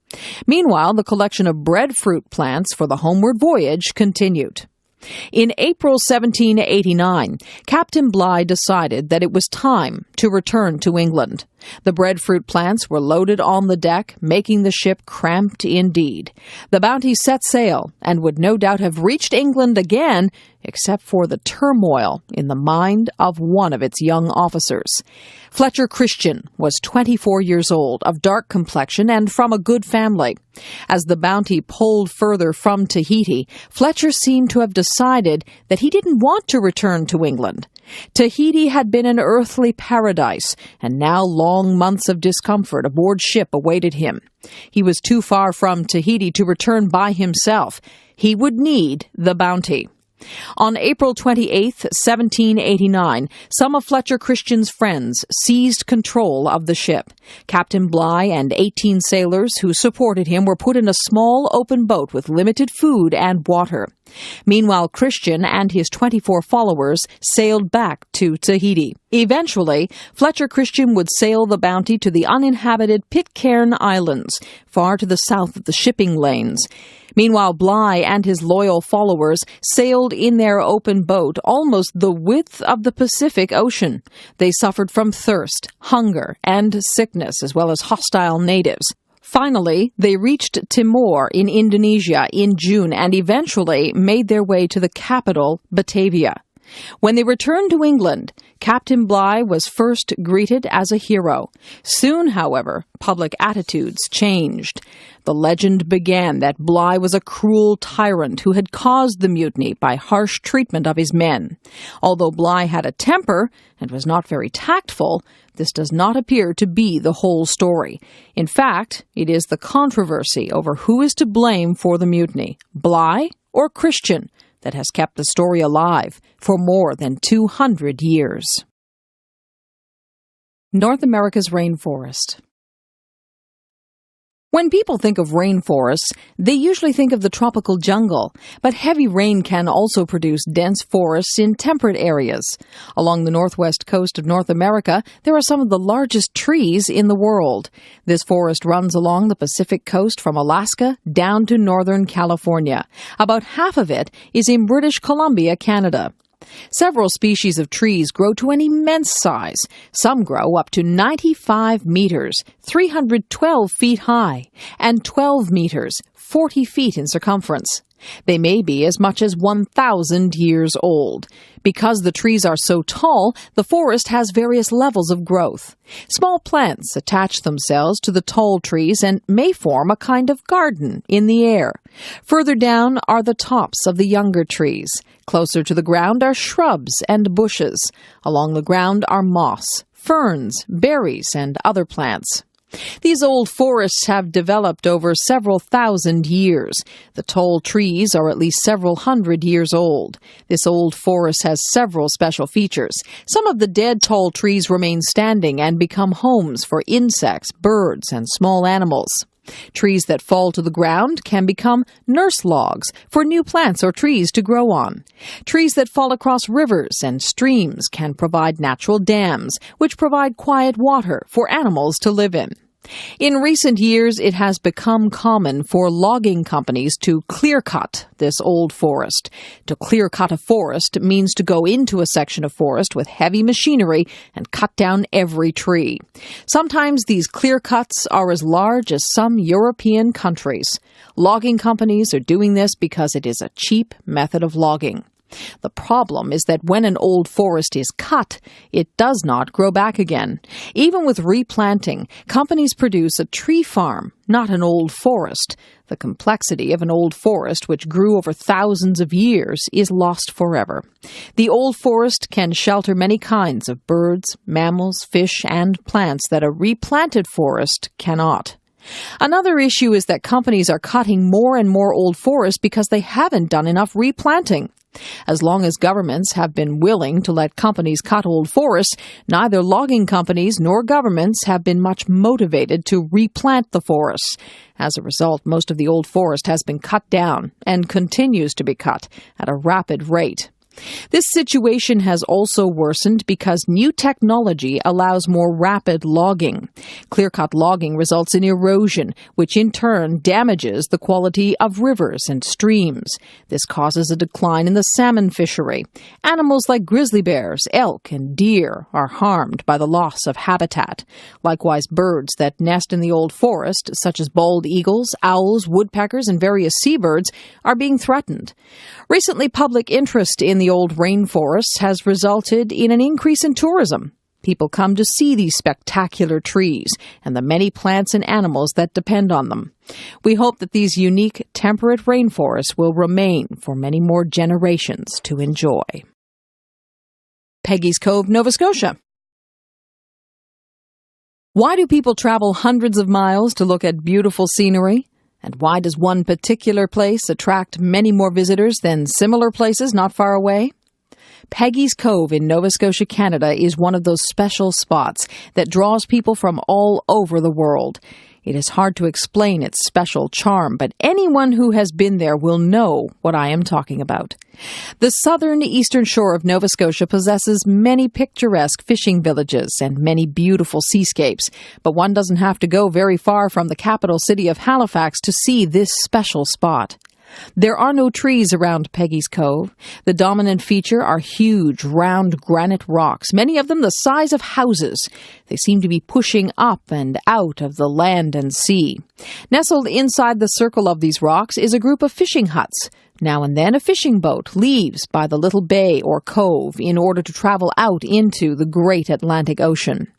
Meanwhile, the collection of breadfruit plants for the homeward voyage continued. In April 1789, Captain Bligh decided that it was time to return to England. The breadfruit plants were loaded on the deck, making the ship cramped indeed. The Bounty set sail and would no doubt have reached England again, except for the turmoil in the mind of one of its young officers. Fletcher Christian was 24 years old, of dark complexion, and from a good family. As the Bounty pulled further from Tahiti, Fletcher seemed to have decided that he didn't want to return to England. Tahiti had been an earthly paradise, and now long months of discomfort aboard ship awaited him. He was too far from Tahiti to return by himself. He would need the Bounty. On April 28, 1789, some of Fletcher Christian's friends seized control of the ship. Captain Bligh and 18 sailors who supported him were put in a small open boat with limited food and water. Meanwhile, Christian and his 24 followers sailed back to Tahiti. Eventually, Fletcher Christian would sail the Bounty to the uninhabited Pitcairn Islands, far to the south of the shipping lanes. Meanwhile, Bligh and his loyal followers sailed in their open boat almost the width of the Pacific Ocean. They suffered from thirst, hunger, and sickness, as well as hostile natives. Finally, they reached Timor in Indonesia in June and eventually made their way to the capital, Batavia. When they returned to England, Captain Bligh was first greeted as a hero. Soon, however, public attitudes changed. The legend began that Bligh was a cruel tyrant who had caused the mutiny by harsh treatment of his men. Although Bligh had a temper and was not very tactful, this does not appear to be the whole story. In fact, it is the controversy over who is to blame for the mutiny, Bligh or Christian, that has kept the story alive for more than 200 years. North America's rainforest. When people think of rainforests, they usually think of the tropical jungle, but heavy rain can also produce dense forests in temperate areas. Along the northwest coast of North America, there are some of the largest trees in the world. This forest runs along the Pacific coast from Alaska down to northern California. About half of it is in British Columbia, Canada. Several species of trees grow to an immense size. Some grow up to 95 meters, 312 feet high, and 12 meters, 40 feet in circumference. They may be as much as 1,000 years old. Because the trees are so tall, the forest has various levels of growth. Small plants attach themselves to the tall trees and may form a kind of garden in the air. Further down are the tops of the younger trees. Closer to the ground are shrubs and bushes. Along the ground are moss, ferns, berries, and other plants. These old forests have developed over several thousand years. The tall trees are at least several hundred years old. This old forest has several special features. Some of the dead tall trees remain standing and become homes for insects, birds, and small animals. Trees that fall to the ground can become nurse logs for new plants or trees to grow on. Trees that fall across rivers and streams can provide natural dams, which provide quiet water for animals to live in. In recent years, it has become common for logging companies to clear-cut this old forest. To clear-cut a forest means to go into a section of forest with heavy machinery and cut down every tree. Sometimes these clear-cuts are as large as some European countries. Logging companies are doing this because it is a cheap method of logging. The problem is that when an old forest is cut, it does not grow back again. Even with replanting, companies produce a tree farm, not an old forest. The complexity of an old forest, which grew over thousands of years, is lost forever. The old forest can shelter many kinds of birds, mammals, fish, and plants that a replanted forest cannot. Another issue is that companies are cutting more and more old forests because they haven't done enough replanting. As long as governments have been willing to let companies cut old forests, neither logging companies nor governments have been much motivated to replant the forests. As a result, most of the old forest has been cut down and continues to be cut at a rapid rate. This situation has also worsened because new technology allows more rapid logging. Clear-cut logging results in erosion, which in turn damages the quality of rivers and streams. This causes a decline in the salmon fishery. Animals like grizzly bears, elk, and deer are harmed by the loss of habitat. Likewise, birds that nest in the old forest, such as bald eagles, owls, woodpeckers, and various seabirds, are being threatened. Recently, public interest in the old rainforests has resulted in an increase in tourism. People come to see these spectacular trees and the many plants and animals that depend on them. We hope that these unique temperate rainforests will remain for many more generations to enjoy. Peggys Cove, Nova Scotia. Why do people travel hundreds of miles to look at beautiful scenery? And why does one particular place attract many more visitors than similar places not far away? Peggys Cove in Nova Scotia, Canada is one of those special spots that draws people from all over the world. It is hard to explain its special charm, but anyone who has been there will know what I am talking about. The southern eastern shore of Nova Scotia possesses many picturesque fishing villages and many beautiful seascapes, but one doesn't have to go very far from the capital city of Halifax to see this special spot. There are no trees around Peggys Cove. The dominant feature are huge, round granite rocks, many of them the size of houses. They seem to be pushing up and out of the land and sea. Nestled inside the circle of these rocks is a group of fishing huts. Now and then a fishing boat leaves by the little bay or cove in order to travel out into the great Atlantic Ocean.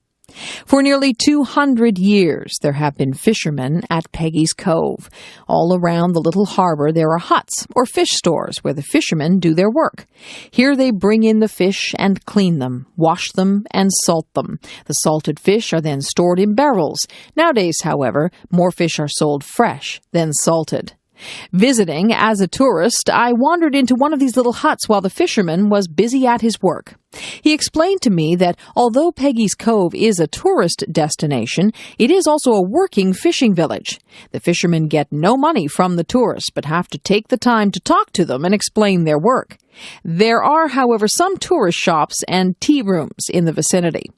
For nearly 200 years, there have been fishermen at Peggys Cove. All around the little harbor, there are huts or fish stores where the fishermen do their work. Here they bring in the fish and clean them, wash them, and salt them. The salted fish are then stored in barrels. Nowadays, however, more fish are sold fresh than salted. Visiting as a tourist, I wandered into one of these little huts while the fisherman was busy at his work. He explained to me that although Peggys Cove is a tourist destination, it is also a working fishing village. The fishermen get no money from the tourists, but have to take the time to talk to them and explain their work. There are, however, some tourist shops and tea rooms in the vicinity.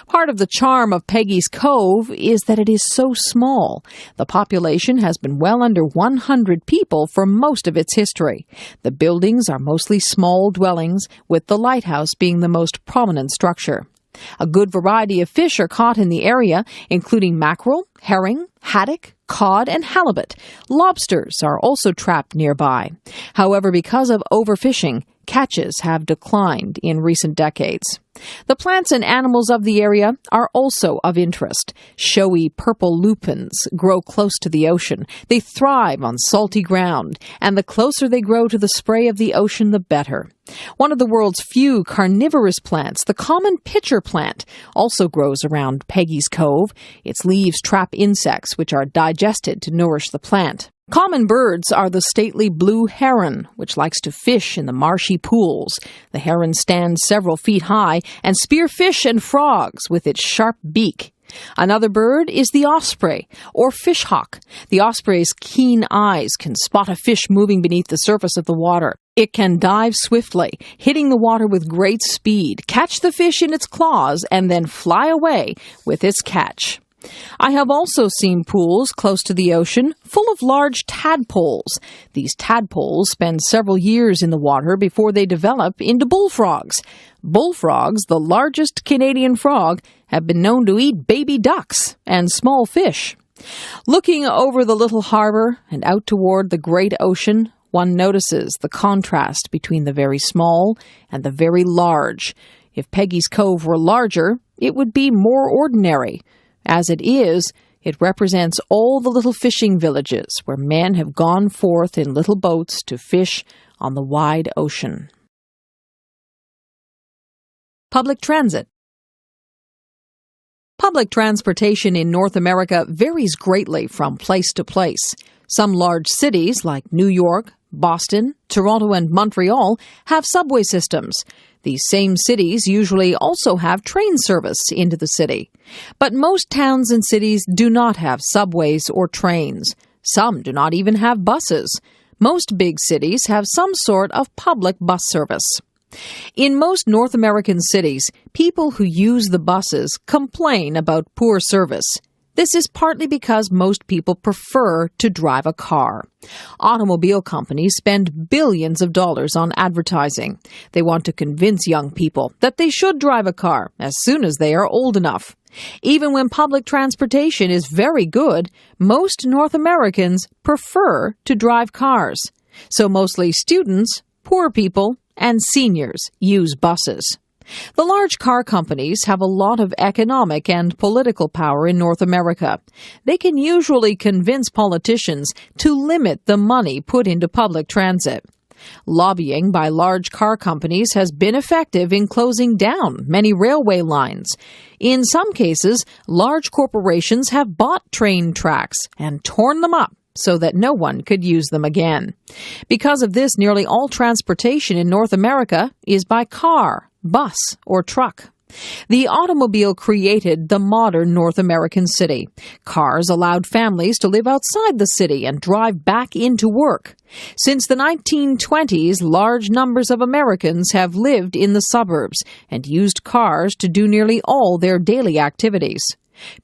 Part of the charm of Peggys Cove is that it is so small. The population has been well under 100 people for most of its history. The buildings are mostly small dwellings, with the lighthouse being the most prominent structure. A good variety of fish are caught in the area, including mackerel, herring, haddock, cod, and halibut. Lobsters are also trapped nearby. However, because of overfishing, catches have declined in recent decades. The plants and animals of the area are also of interest. Showy purple lupins grow close to the ocean. They thrive on salty ground, and the closer they grow to the spray of the ocean, the better. One of the world's few carnivorous plants, the common pitcher plant, also grows around Peggys Cove. Its leaves trap insects, which are digested to nourish the plant. Common birds are the stately blue heron, which likes to fish in the marshy pools. The heron stands several feet high and spears fish and frogs with its sharp beak. Another bird is the osprey, or fishhawk. The osprey's keen eyes can spot a fish moving beneath the surface of the water. It can dive swiftly, hitting the water with great speed, catch the fish in its claws, and then fly away with its catch. I have also seen pools close to the ocean full of large tadpoles. These tadpoles spend several years in the water before they develop into bullfrogs. Bullfrogs, the largest Canadian frog, have been known to eat baby ducks and small fish. Looking over the little harbor and out toward the great ocean, one notices the contrast between the very small and the very large. If Peggys Cove were larger, it would be more ordinary. As it is, it represents all the little fishing villages where men have gone forth in little boats to fish on the wide ocean. Public transit. Public transportation in North America varies greatly from place to place. Some large cities like New York, Boston, Toronto, and Montreal have subway systems. These same cities usually also have train service into the city. But most towns and cities do not have subways or trains. Some do not even have buses. Most big cities have some sort of public bus service. In most North American cities, people who use the buses complain about poor service. This is partly because most people prefer to drive a car. Automobile companies spend billions of dollars on advertising. They want to convince young people that they should drive a car as soon as they are old enough. Even when public transportation is very good, most North Americans prefer to drive cars. So mostly students, poor people, and seniors use buses. The large car companies have a lot of economic and political power in North America. They can usually convince politicians to limit the money put into public transit. Lobbying by large car companies has been effective in closing down many railway lines. In some cases, large corporations have bought train tracks and torn them up so that no one could use them again. Because of this, nearly all transportation in North America is by car, bus, or truck. The automobile created the modern North American city. Cars allowed families to live outside the city and drive back into work. Since the 1920s, large numbers of Americans have lived in the suburbs and used cars to do nearly all their daily activities.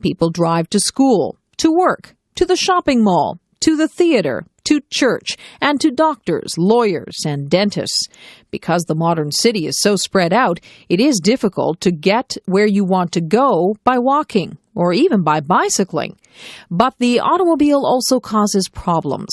People drive to school, to work, to the shopping mall, to the theater, to church, and to doctors, lawyers, and dentists. Because the modern city is so spread out, it is difficult to get where you want to go by walking or even by bicycling. But the automobile also causes problems.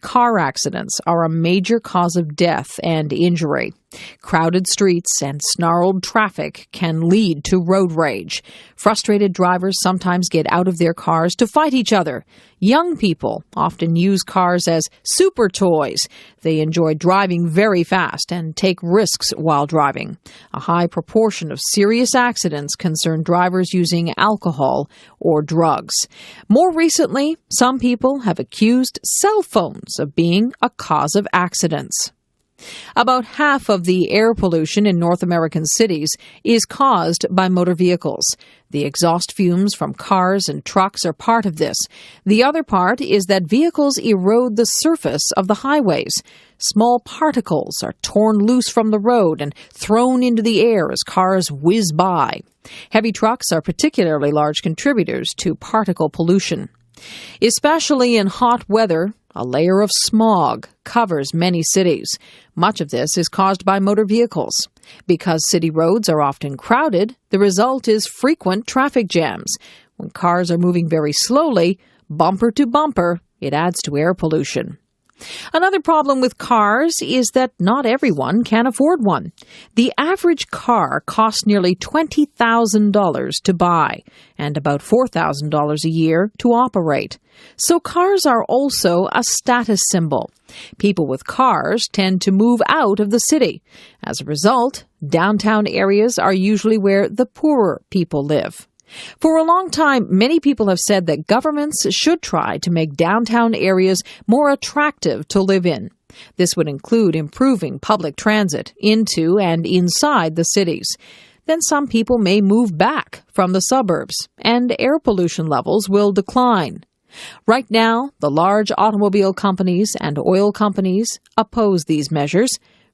Car accidents are a major cause of death and injury. Crowded streets and snarled traffic can lead to road rage. Frustrated drivers sometimes get out of their cars to fight each other. Young people often use cars as super toys. They enjoy driving very fast and take risks while driving. A high proportion of serious accidents concern drivers using alcohol or drugs. More recently, some people have accused cell phones of being a cause of accidents. About half of the air pollution in North American cities is caused by motor vehicles. The exhaust fumes from cars and trucks are part of this. The other part is that vehicles erode the surface of the highways. Small particles are torn loose from the road and thrown into the air as cars whiz by. Heavy trucks are particularly large contributors to particle pollution. Especially in hot weather, a layer of smog covers many cities. Much of this is caused by motor vehicles. Because city roads are often crowded, the result is frequent traffic jams. When cars are moving very slowly, bumper to bumper, it adds to air pollution. Another problem with cars is that not everyone can afford one. The average car costs nearly $20,000 to buy and about $4,000 a year to operate. So cars are also a status symbol. People with cars tend to move out of the city. As a result, downtown areas are usually where the poorer people live. For a long time, many people have said that governments should try to make downtown areas more attractive to live in. This would include improving public transit into and inside the cities. Then some people may move back from the suburbs, and air pollution levels will decline. Right now, the large automobile companies and oil companies oppose these measures.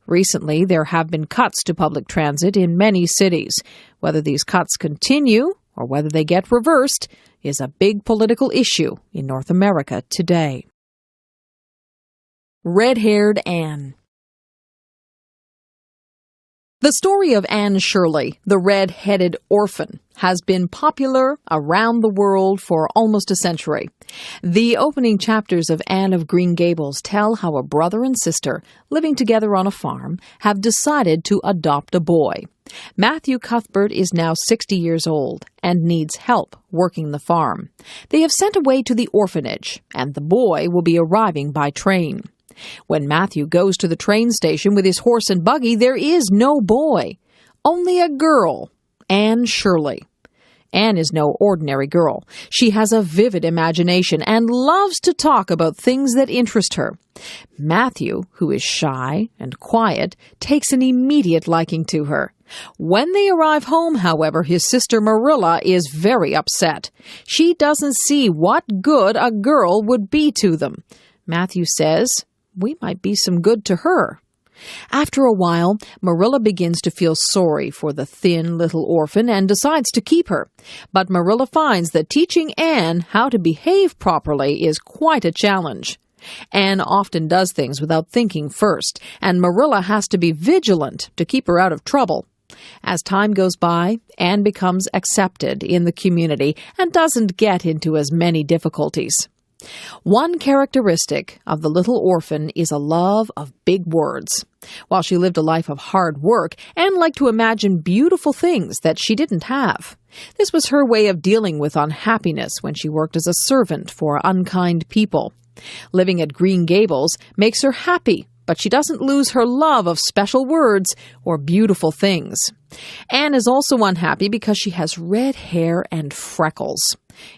Recently, there have been cuts to public transit in many cities. Whether these cuts continue or whether they get reversed is a big political issue in North America today. Red-haired Anne. The story of Anne Shirley, the red-headed orphan, has been popular around the world for almost a century. The opening chapters of Anne of Green Gables tell how a brother and sister, living together on a farm, have decided to adopt a boy. Matthew Cuthbert is now 60 years old and needs help working the farm. They have sent away to the orphanage, and the boy will be arriving by train. When Matthew goes to the train station with his horse and buggy, there is no boy, only a girl, Anne Shirley. Anne is no ordinary girl. She has a vivid imagination and loves to talk about things that interest her. Matthew, who is shy and quiet, takes an immediate liking to her. When they arrive home, however, his sister Marilla is very upset. She doesn't see what good a girl would be to them. Matthew says, "We might be some good to her." After a while, Marilla begins to feel sorry for the thin little orphan and decides to keep her. But Marilla finds that teaching Anne how to behave properly is quite a challenge. Anne often does things without thinking first, and Marilla has to be vigilant to keep her out of trouble. As time goes by, Anne becomes accepted in the community and doesn't get into as many difficulties. One characteristic of the little orphan is a love of big words. While she lived a life of hard work, Anne liked to imagine beautiful things that she didn't have. This was her way of dealing with unhappiness when she worked as a servant for unkind people. Living at Green Gables makes her happy, but she doesn't lose her love of special words or beautiful things. Anne is also unhappy because she has red hair and freckles.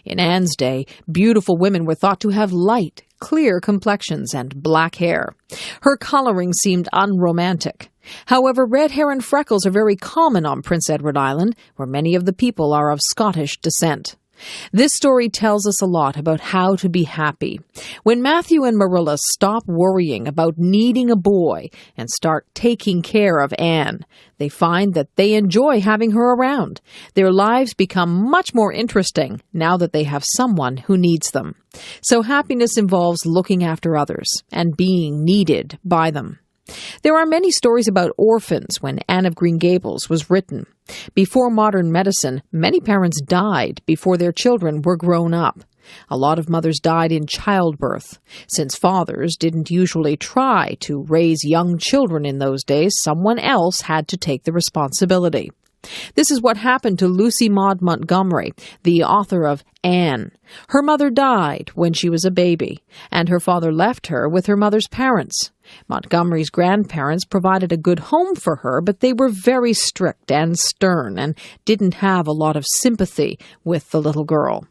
In Anne's day, beautiful women were thought to have light, clear complexions and black hair. Her coloring seemed unromantic. However, red hair and freckles are very common on Prince Edward Island, where many of the people are of Scottish descent. This story tells us a lot about how to be happy. When Matthew and Marilla stop worrying about needing a boy and start taking care of Anne, they find that they enjoy having her around. Their lives become much more interesting now that they have someone who needs them. So happiness involves looking after others and being needed by them. There are many stories about orphans when Anne of Green Gables was written. Before modern medicine, many parents died before their children were grown up. A lot of mothers died in childbirth. Since fathers didn't usually try to raise young children in those days, someone else had to take the responsibility. This is what happened to Lucy Maud Montgomery, the author of Anne. Her mother died when she was a baby, and her father left her with her mother's parents. Montgomery's grandparents provided a good home for her, but they were very strict and stern and didn't have a lot of sympathy with the little girl.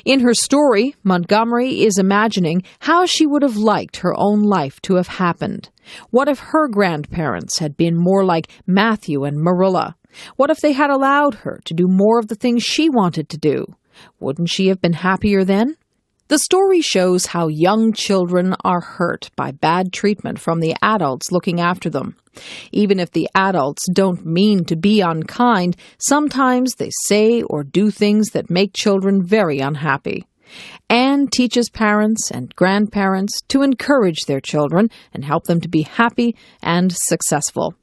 In her story, Montgomery is imagining how she would have liked her own life to have happened. What if her grandparents had been more like Matthew and Marilla? What if they had allowed her to do more of the things she wanted to do? Wouldn't she have been happier then? The story shows how young children are hurt by bad treatment from the adults looking after them. Even if the adults don't mean to be unkind, sometimes they say or do things that make children very unhappy. Anne teaches parents and grandparents to encourage their children and help them to be happy and successful.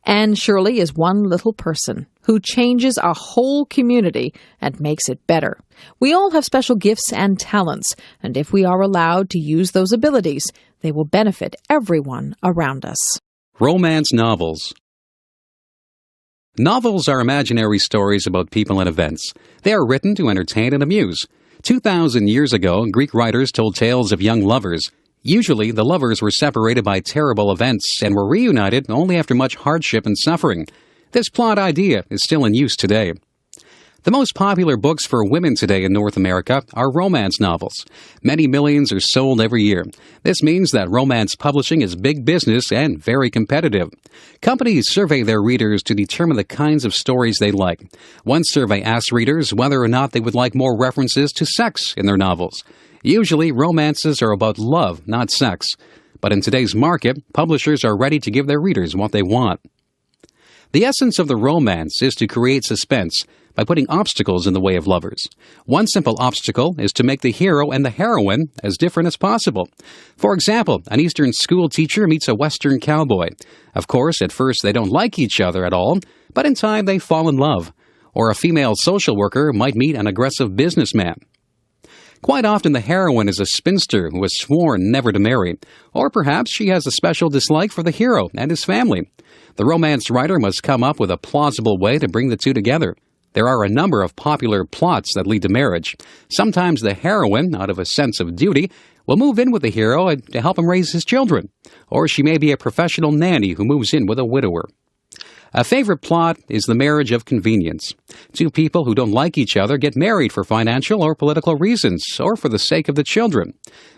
Anne Shirley is one little person who changes a whole community and makes it better. We all have special gifts and talents, and if we are allowed to use those abilities, they will benefit everyone around us. Romance novels. Novels are imaginary stories about people and events. They are written to entertain and amuse. 2,000 years ago, Greek writers told tales of young lovers. Usually, the lovers were separated by terrible events and were reunited only after much hardship and suffering. This plot idea is still in use today. The most popular books for women today in North America are romance novels. Many millions are sold every year. This means that romance publishing is big business and very competitive. Companies survey their readers to determine the kinds of stories they like. One survey asks readers whether or not they would like more references to sex in their novels. Usually, romances are about love, not sex. But in today's market, publishers are ready to give their readers what they want. The essence of the romance is to create suspense by putting obstacles in the way of lovers. One simple obstacle is to make the hero and the heroine as different as possible. For example, an Eastern school teacher meets a Western cowboy. Of course, at first they don't like each other at all, but in time they fall in love. Or a female social worker might meet an aggressive businessman. Quite often the heroine is a spinster who has sworn never to marry, or perhaps she has a special dislike for the hero and his family. The romance writer must come up with a plausible way to bring the two together. There are a number of popular plots that lead to marriage. Sometimes the heroine, out of a sense of duty, will move in with the hero to help him raise his children, or she may be a professional nanny who moves in with a widower. A favorite plot is the marriage of convenience. Two people who don't like each other get married for financial or political reasons, or for the sake of the children.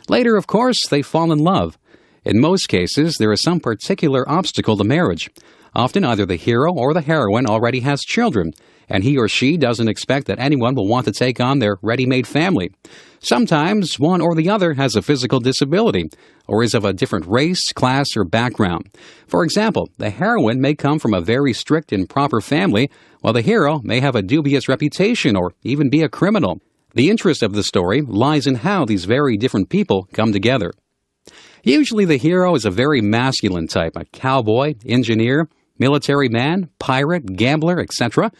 Later, of course, they fall in love. In most cases, there is some particular obstacle to marriage. Often either the hero or the heroine already has children, and he or she doesn't expect that anyone will want to take on their ready-made family. Sometimes one or the other has a physical disability, or is of a different race, class, or background. For example, the heroine may come from a very strict and proper family, while the hero may have a dubious reputation or even be a criminal. The interest of the story lies in how these very different people come together. Usually the hero is a very masculine type, a cowboy, engineer, military man, pirate, gambler, etc.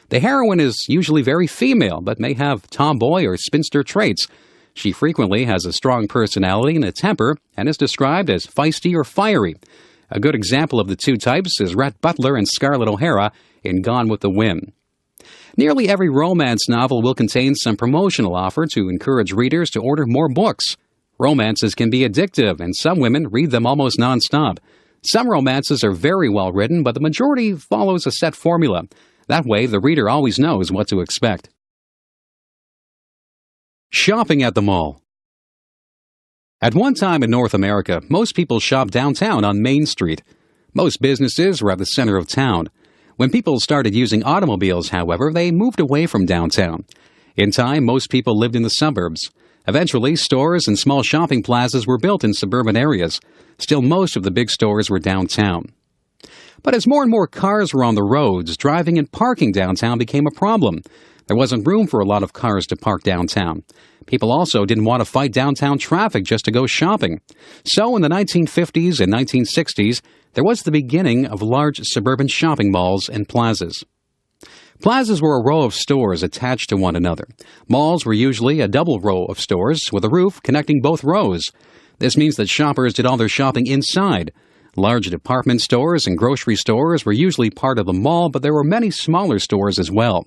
The heroine is usually very female, but may have tomboy or spinster traits. She frequently has a strong personality and a temper, and is described as feisty or fiery. A good example of the two types is Rhett Butler and Scarlett O'Hara in Gone with the Wind. Nearly every romance novel will contain some promotional offer to encourage readers to order more books. Romances can be addictive, and some women read them almost nonstop. Some romances are very well written, but the majority follows a set formula. That way, the reader always knows what to expect. Shopping at the mall. At one time in North America, most people shopped downtown on Main Street. Most businesses were at the center of town. When people started using automobiles, however, they moved away from downtown. In time, most people lived in the suburbs. Eventually, stores and small shopping plazas were built in suburban areas. Still, most of the big stores were downtown. But as more and more cars were on the roads, driving and parking downtown became a problem. There wasn't room for a lot of cars to park downtown. People also didn't want to fight downtown traffic just to go shopping. So in the 1950s and 1960s, there was the beginning of large suburban shopping malls and plazas. Plazas were a row of stores attached to one another. Malls were usually a double row of stores with a roof connecting both rows. This means that shoppers did all their shopping inside. Large department stores and grocery stores were usually part of the mall, but there were many smaller stores as well.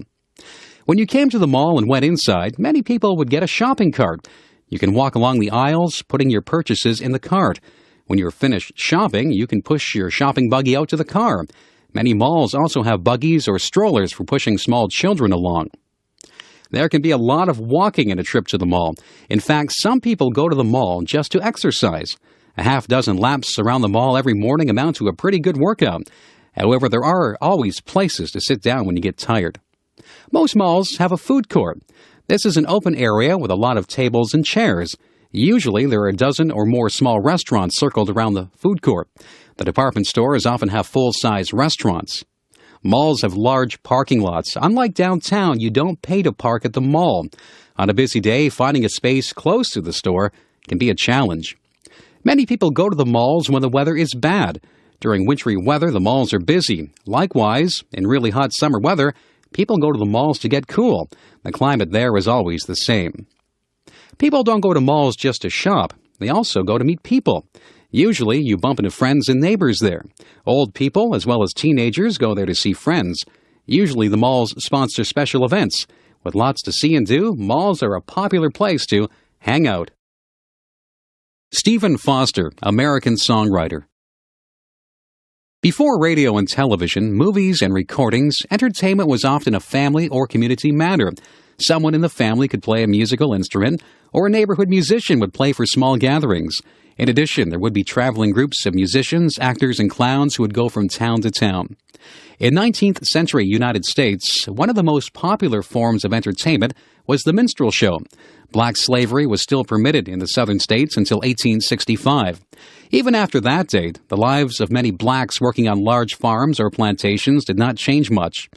When you came to the mall and went inside, many people would get a shopping cart. You can walk along the aisles, putting your purchases in the cart. When you're finished shopping, you can push your shopping buggy out to the car. Many malls also have buggies or strollers for pushing small children along. There can be a lot of walking in a trip to the mall. In fact, some people go to the mall just to exercise. A half dozen laps around the mall every morning amount to a pretty good workout. However, there are always places to sit down when you get tired. Most malls have a food court. This is an open area with a lot of tables and chairs. Usually, there are a dozen or more small restaurants circled around the food court. The department stores often have full-size restaurants. Malls have large parking lots. Unlike downtown, you don't pay to park at the mall. On a busy day, finding a space close to the store can be a challenge. Many people go to the malls when the weather is bad. During wintry weather, the malls are busy. Likewise, in really hot summer weather, people go to the malls to get cool. The climate there is always the same. People don't go to malls just to shop. They also go to meet people. Usually, you bump into friends and neighbors there. Old people, as well as teenagers, go there to see friends. Usually, the malls sponsor special events. With lots to see and do, malls are a popular place to hang out. Stephen Foster, American songwriter. Before radio and television, movies and recordings, entertainment was often a family or community matter. Someone in the family could play a musical instrument, or a neighborhood musician would play for small gatherings. In addition, there would be traveling groups of musicians, actors, and clowns who would go from town to town. In 19th century United States, one of the most popular forms of entertainment was the minstrel show. Black slavery was still permitted in the southern states until 1865. Even after that date, the lives of many blacks working on large farms or plantations did not change much.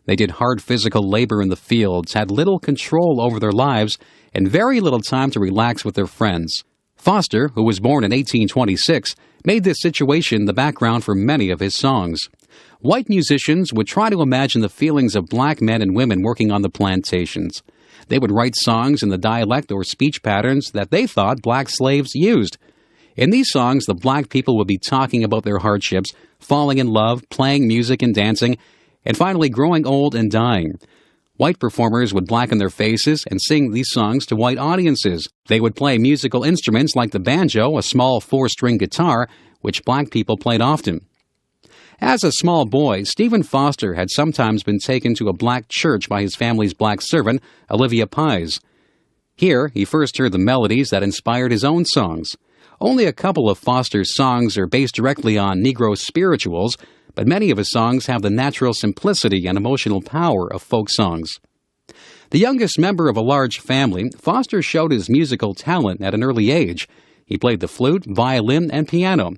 They did hard physical labor in the fields, had little control over their lives, and very little time to relax with their friends. Foster, who was born in 1826, made this situation the background for many of his songs. White musicians would try to imagine the feelings of black men and women working on the plantations. They would write songs in the dialect or speech patterns that they thought black slaves used. In these songs, the black people would be talking about their hardships, falling in love, playing music and dancing, and finally growing old and dying. White performers would blacken their faces and sing these songs to white audiences. They would play musical instruments like the banjo, a small four-string guitar, which black people played often. As a small boy, Stephen Foster had sometimes been taken to a black church by his family's black servant, Olivia Pies. Here, he first heard the melodies that inspired his own songs. Only a couple of Foster's songs are based directly on Negro spirituals, but many of his songs have the natural simplicity and emotional power of folk songs. The youngest member of a large family, Foster showed his musical talent at an early age. He played the flute, violin, and piano.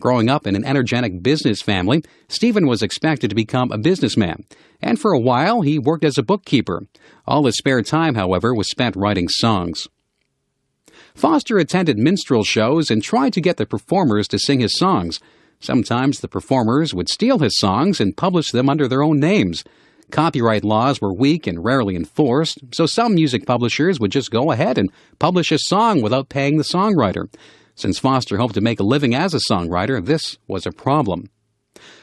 Growing up in an energetic business family, Stephen was expected to become a businessman, and for a while he worked as a bookkeeper. All his spare time, however, was spent writing songs. Foster attended minstrel shows and tried to get the performers to sing his songs. Sometimes the performers would steal his songs and publish them under their own names. Copyright laws were weak and rarely enforced, so some music publishers would just go ahead and publish a song without paying the songwriter. Since Foster hoped to make a living as a songwriter, this was a problem.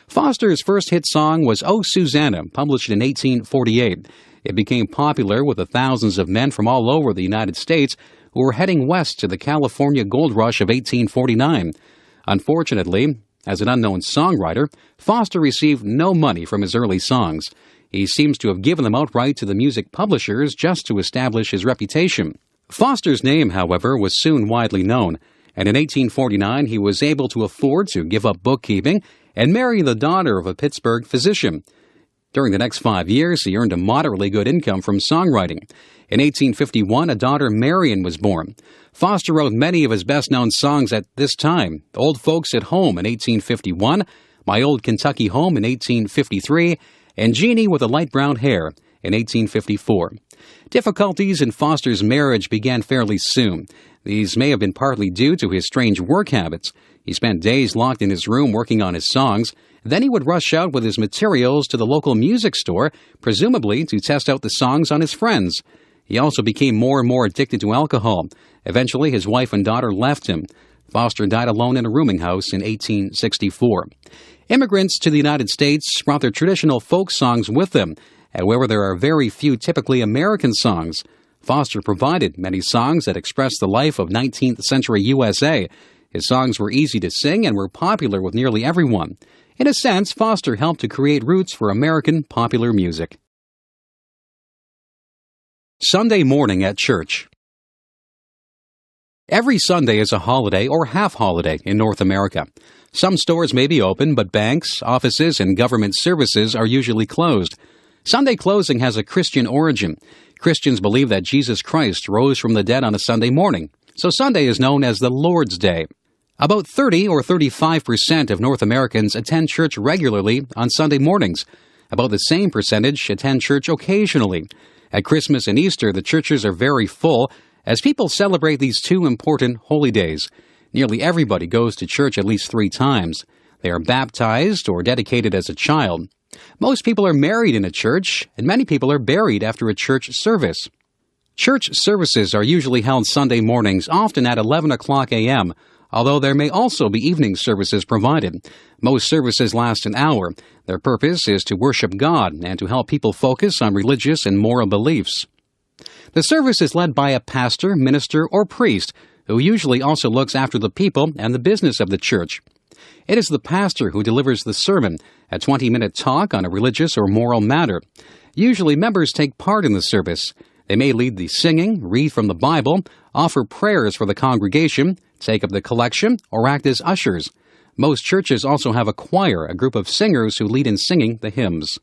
Foster's first hit song was "Oh Susanna," published in 1848. It became popular with the thousands of men from all over the United States who were heading west to the California gold rush of 1849. Unfortunately, as an unknown songwriter, Foster received no money from his early songs. He seems to have given them outright to the music publishers just to establish his reputation. Foster's name, however, was soon widely known, and in 1849 he was able to afford to give up bookkeeping and marry the daughter of a Pittsburgh physician. During the next 5 years, he earned a moderately good income from songwriting. In 1851, a daughter, Marion, was born. Foster wrote many of his best-known songs at this time: "Old Folks at Home" in 1851, "My Old Kentucky Home" in 1853, and "Jeannie with the Light Brown Hair" in 1854. Difficulties in Foster's marriage began fairly soon. These may have been partly due to his strange work habits. He spent days locked in his room working on his songs, Then he would rush out with his materials to the local music store, presumably to test out the songs on his friends. He also became more and more addicted to alcohol. Eventually, his wife and daughter left him. Foster died alone in a rooming house in 1864. Immigrants to the United States brought their traditional folk songs with them. However, there are very few typically American songs. Foster provided many songs that expressed the life of 19th century USA. His songs were easy to sing and were popular with nearly everyone. In a sense, Foster helped to create roots for American popular music. Sunday morning at church. Every Sunday is a holiday or half-holiday in North America. Some stores may be open, but banks, offices, and government services are usually closed. Sunday closing has a Christian origin. Christians believe that Jesus Christ rose from the dead on a Sunday morning, so Sunday is known as the Lord's Day. About 30 or 35% of North Americans attend church regularly on Sunday mornings. About the same percentage attend church occasionally. At Christmas and Easter, the churches are very full as people celebrate these two important holy days. Nearly everybody goes to church at least 3 times. They are baptized or dedicated as a child. Most people are married in a church, and many people are buried after a church service. Church services are usually held Sunday mornings, often at 11 o'clock a.m., although there may also be evening services provided. Most services last an hour. Their purpose is to worship God and to help people focus on religious and moral beliefs. The service is led by a pastor, minister, or priest, who usually also looks after the people and the business of the church. It is the pastor who delivers the sermon, a 20-minute talk on a religious or moral matter. Usually members take part in the service. They may lead the singing, read from the Bible, offer prayers for the congregation, take up the collection, or act as ushers. Most churches also have a choir, a group of singers who lead in singing the hymns.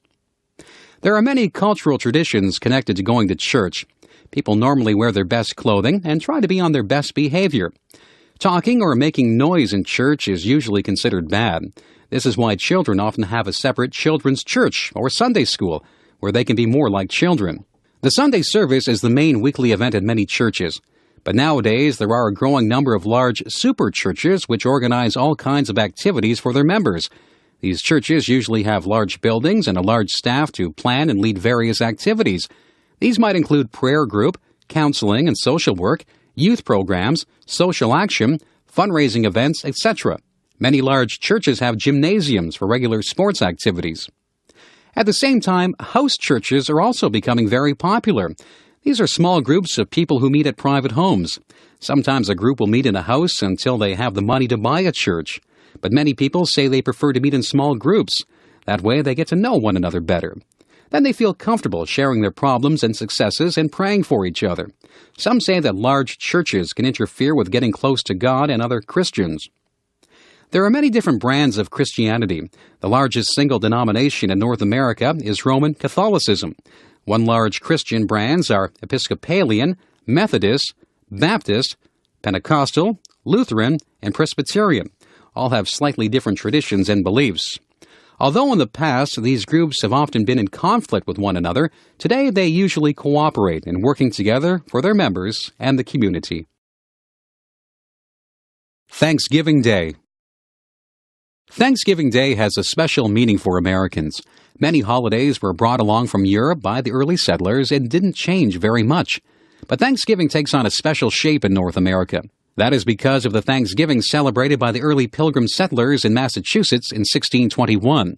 There are many cultural traditions connected to going to church. People normally wear their best clothing and try to be on their best behavior. Talking or making noise in church is usually considered bad. This is why children often have a separate children's church or Sunday school, where they can be more like children. The Sunday service is the main weekly event at many churches. But nowadays, there are a growing number of large super churches which organize all kinds of activities for their members. These churches usually have large buildings and a large staff to plan and lead various activities. These might include prayer group, counseling and social work, youth programs, social action, fundraising events, etc. Many large churches have gymnasiums for regular sports activities. At the same time, house churches are also becoming very popular. These are small groups of people who meet at private homes. Sometimes a group will meet in a house until they have the money to buy a church. But many people say they prefer to meet in small groups. That way they get to know one another better. Then they feel comfortable sharing their problems and successes and praying for each other. Some say that large churches can interfere with getting close to God and other Christians. There are many different brands of Christianity. The largest single denomination in North America is Roman Catholicism. One large Christian brands are Episcopalian, Methodist, Baptist, Pentecostal, Lutheran, and Presbyterian. All have slightly different traditions and beliefs. Although in the past these groups have often been in conflict with one another, today they usually cooperate in working together for their members and the community. Thanksgiving Day. Thanksgiving Day has a special meaning for Americans. Many holidays were brought along from Europe by the early settlers and didn't change very much. But Thanksgiving takes on a special shape in North America. That is because of the Thanksgiving celebrated by the early Pilgrim settlers in Massachusetts in 1621.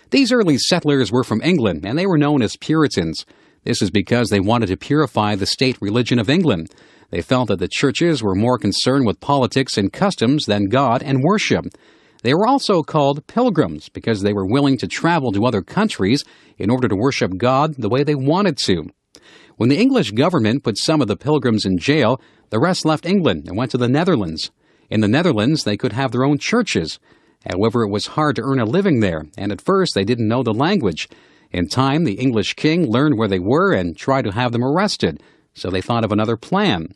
These early settlers were from England, and they were known as Puritans. This is because they wanted to purify the state religion of England. They felt that the churches were more concerned with politics and customs than God and worship. They were also called pilgrims because they were willing to travel to other countries in order to worship God the way they wanted to. When the English government put some of the pilgrims in jail, the rest left England and went to the Netherlands. In the Netherlands, they could have their own churches. However, it was hard to earn a living there, and at first they didn't know the language. In time, the English king learned where they were and tried to have them arrested, so they thought of another plan.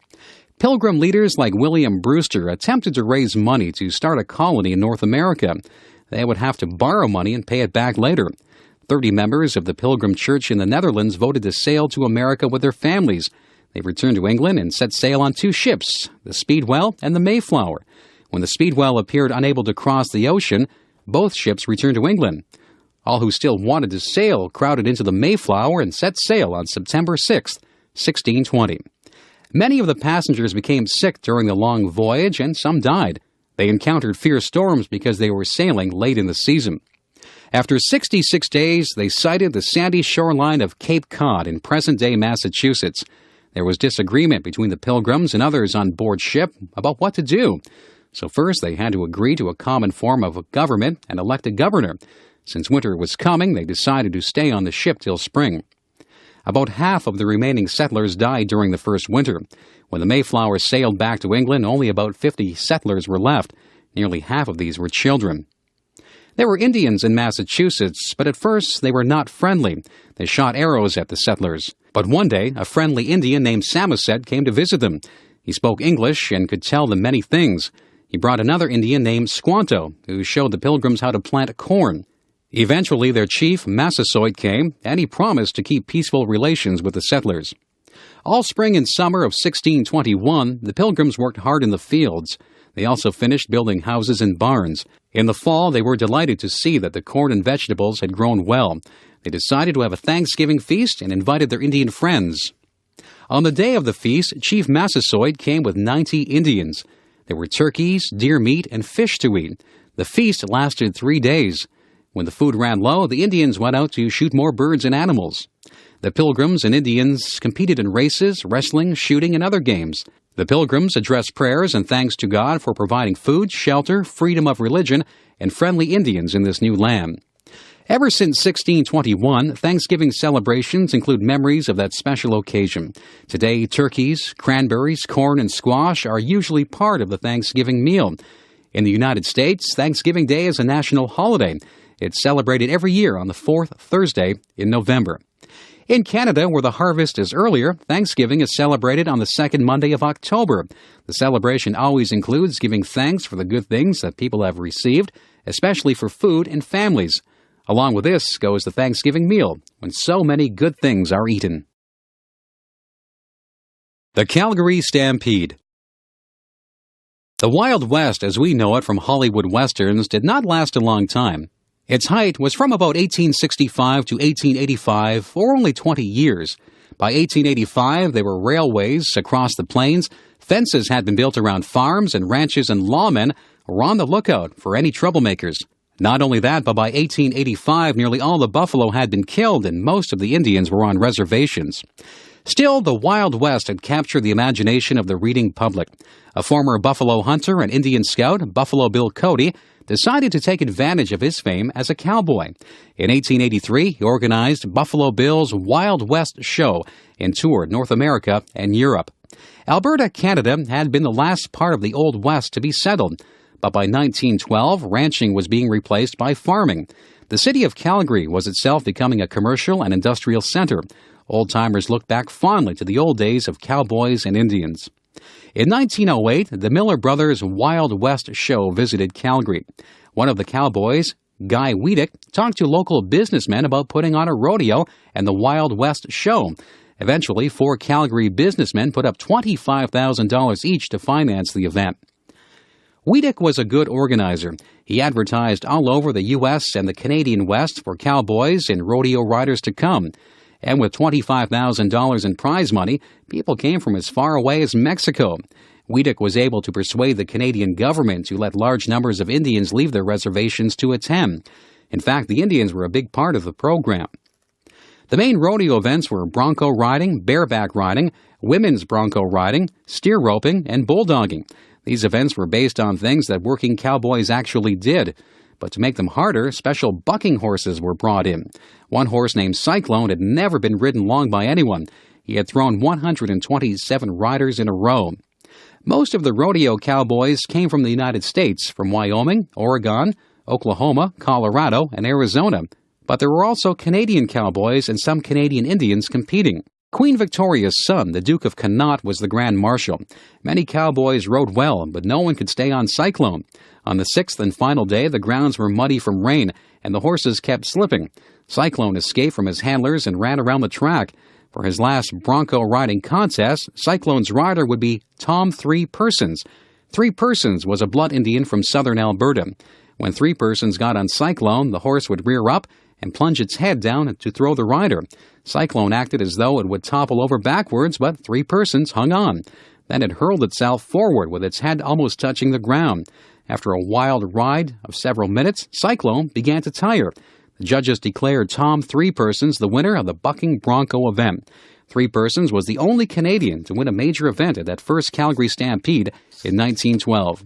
Pilgrim leaders like William Brewster attempted to raise money to start a colony in North America. They would have to borrow money and pay it back later. 30 members of the Pilgrim Church in the Netherlands voted to sail to America with their families. They returned to England and set sail on 2 ships, the Speedwell and the Mayflower. When the Speedwell appeared unable to cross the ocean, both ships returned to England. All who still wanted to sail crowded into the Mayflower and set sail on September 6, 1620. Many of the passengers became sick during the long voyage, and some died. They encountered fierce storms because they were sailing late in the season. After 66 days, they sighted the sandy shoreline of Cape Cod in present-day Massachusetts. There was disagreement between the Pilgrims and others on board ship about what to do. So first they had to agree to a common form of government and elect a governor. Since winter was coming, they decided to stay on the ship till spring. About half of the remaining settlers died during the first winter. When the Mayflower sailed back to England, only about 50 settlers were left. Nearly half of these were children. There were Indians in Massachusetts, but at first they were not friendly. They shot arrows at the settlers. But one day, a friendly Indian named Samoset came to visit them. He spoke English and could tell them many things. He brought another Indian named Squanto, who showed the Pilgrims how to plant corn. Eventually, their chief, Massasoit, came, and he promised to keep peaceful relations with the settlers. All spring and summer of 1621, the Pilgrims worked hard in the fields. They also finished building houses and barns. In the fall, they were delighted to see that the corn and vegetables had grown well. They decided to have a Thanksgiving feast and invited their Indian friends. On the day of the feast, Chief Massasoit came with 90 Indians. There were turkeys, deer meat, and fish to eat. The feast lasted 3 days. When the food ran low, the Indians went out to shoot more birds and animals. The Pilgrims and Indians competed in races, wrestling, shooting, and other games. The Pilgrims addressed prayers and thanks to God for providing food, shelter, freedom of religion, and friendly Indians in this new land. Ever since 1621, Thanksgiving celebrations include memories of that special occasion. Today, turkeys, cranberries, corn, and squash are usually part of the Thanksgiving meal. In the United States, Thanksgiving Day is a national holiday. It's celebrated every year on the fourth Thursday in November. In Canada, where the harvest is earlier, Thanksgiving is celebrated on the second Monday of October. The celebration always includes giving thanks for the good things that people have received, especially for food and families. Along with this goes the Thanksgiving meal, when so many good things are eaten. The Calgary Stampede. The Wild West, as we know it from Hollywood westerns, did not last a long time. Its height was from about 1865 to 1885, or only 20 years. By 1885, there were railways across the plains, fences had been built around farms, and ranches and lawmen were on the lookout for any troublemakers. Not only that, but by 1885, nearly all the buffalo had been killed, and most of the Indians were on reservations. Still, the Wild West had captured the imagination of the reading public. A former buffalo hunter and Indian scout, Buffalo Bill Cody, decided to take advantage of his fame as a cowboy. In 1883, he organized Buffalo Bill's Wild West Show and toured North America and Europe. Alberta, Canada, had been the last part of the Old West to be settled, but by 1912, ranching was being replaced by farming. The city of Calgary was itself becoming a commercial and industrial center. Old-timers looked back fondly to the old days of cowboys and Indians. In 1908, the Miller Brothers Wild West Show visited Calgary. One of the cowboys, Guy Wiedeck, talked to local businessmen about putting on a rodeo and the Wild West Show. Eventually, 4 Calgary businessmen put up $25,000 each to finance the event. Wiedeck was a good organizer. He advertised all over the U.S. and the Canadian West for cowboys and rodeo riders to come. And with $25,000 in prize money, people came from as far away as Mexico. Wiedeck was able to persuade the Canadian government to let large numbers of Indians leave their reservations to attend. In fact, the Indians were a big part of the program. The main rodeo events were bronco riding, bareback riding, women's bronco riding, steer roping, and bulldogging. These events were based on things that working cowboys actually did. But to make them harder, special bucking horses were brought in. One horse named Cyclone had never been ridden long by anyone. He had thrown 127 riders in a row. Most of the rodeo cowboys came from the United States, from Wyoming, Oregon, Oklahoma, Colorado, and Arizona. But there were also Canadian cowboys and some Canadian Indians competing. Queen Victoria's son, the Duke of Connaught, was the Grand Marshal. Many cowboys rode well, but no one could stay on Cyclone. On the 6th and final day, the grounds were muddy from rain, and the horses kept slipping. Cyclone escaped from his handlers and ran around the track. For his last bronco riding contest, Cyclone's rider would be Tom 3 Persons. 3 Persons was a blood Indian from southern Alberta. When 3 persons got on Cyclone, the horse would rear up and plunge its head down to throw the rider. Cyclone acted as though it would topple over backwards, but 3 persons hung on. Then it hurled itself forward with its head almost touching the ground. After a wild ride of several minutes, Cyclone began to tire. The judges declared Tom 3 Persons the winner of the bucking bronco event. 3 Persons was the only Canadian to win a major event at that first Calgary Stampede in 1912.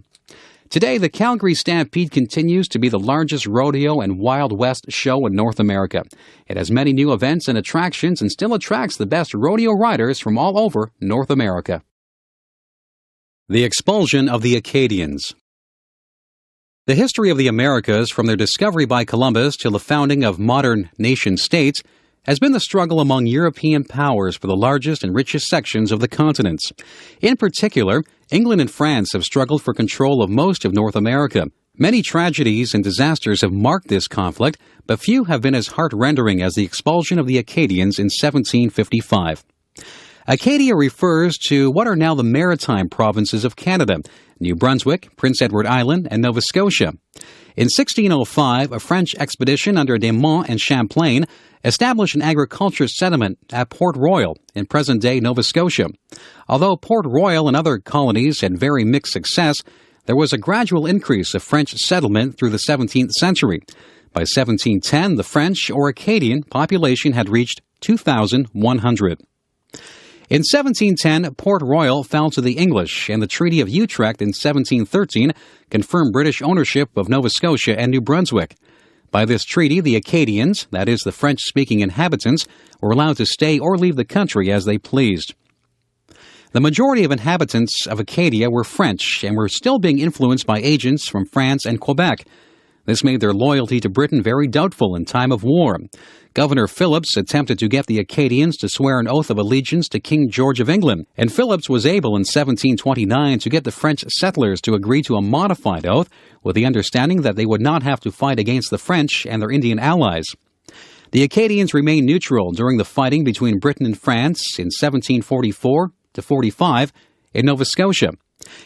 Today, the Calgary Stampede continues to be the largest rodeo and Wild West show in North America. It has many new events and attractions and still attracts the best rodeo riders from all over North America. The expulsion of the Acadians. The history of the Americas, from their discovery by Columbus till the founding of modern nation-states, has been the struggle among European powers for the largest and richest sections of the continents. In particular, England and France have struggled for control of most of North America. Many tragedies and disasters have marked this conflict, but few have been as heart-rending as the expulsion of the Acadians in 1755. Acadia refers to what are now the maritime provinces of Canada: New Brunswick, Prince Edward Island, and Nova Scotia. In 1605, a French expedition under De Monts and Champlain established an agriculture settlement at Port Royal in present-day Nova Scotia. Although Port Royal and other colonies had very mixed success, there was a gradual increase of French settlement through the 17th century. By 1710, the French or Acadian population had reached 2,100. In 1710, Port Royal fell to the English, and the Treaty of Utrecht in 1713 confirmed British ownership of Nova Scotia and New Brunswick. By this treaty, the Acadians, that is, the French-speaking inhabitants, were allowed to stay or leave the country as they pleased. The majority of inhabitants of Acadia were French and were still being influenced by agents from France and Quebec. This made their loyalty to Britain very doubtful in time of war. Governor Phillips attempted to get the Acadians to swear an oath of allegiance to King George of England, and Phillips was able in 1729 to get the French settlers to agree to a modified oath with the understanding that they would not have to fight against the French and their Indian allies. The Acadians remained neutral during the fighting between Britain and France in 1744 to 45 in Nova Scotia.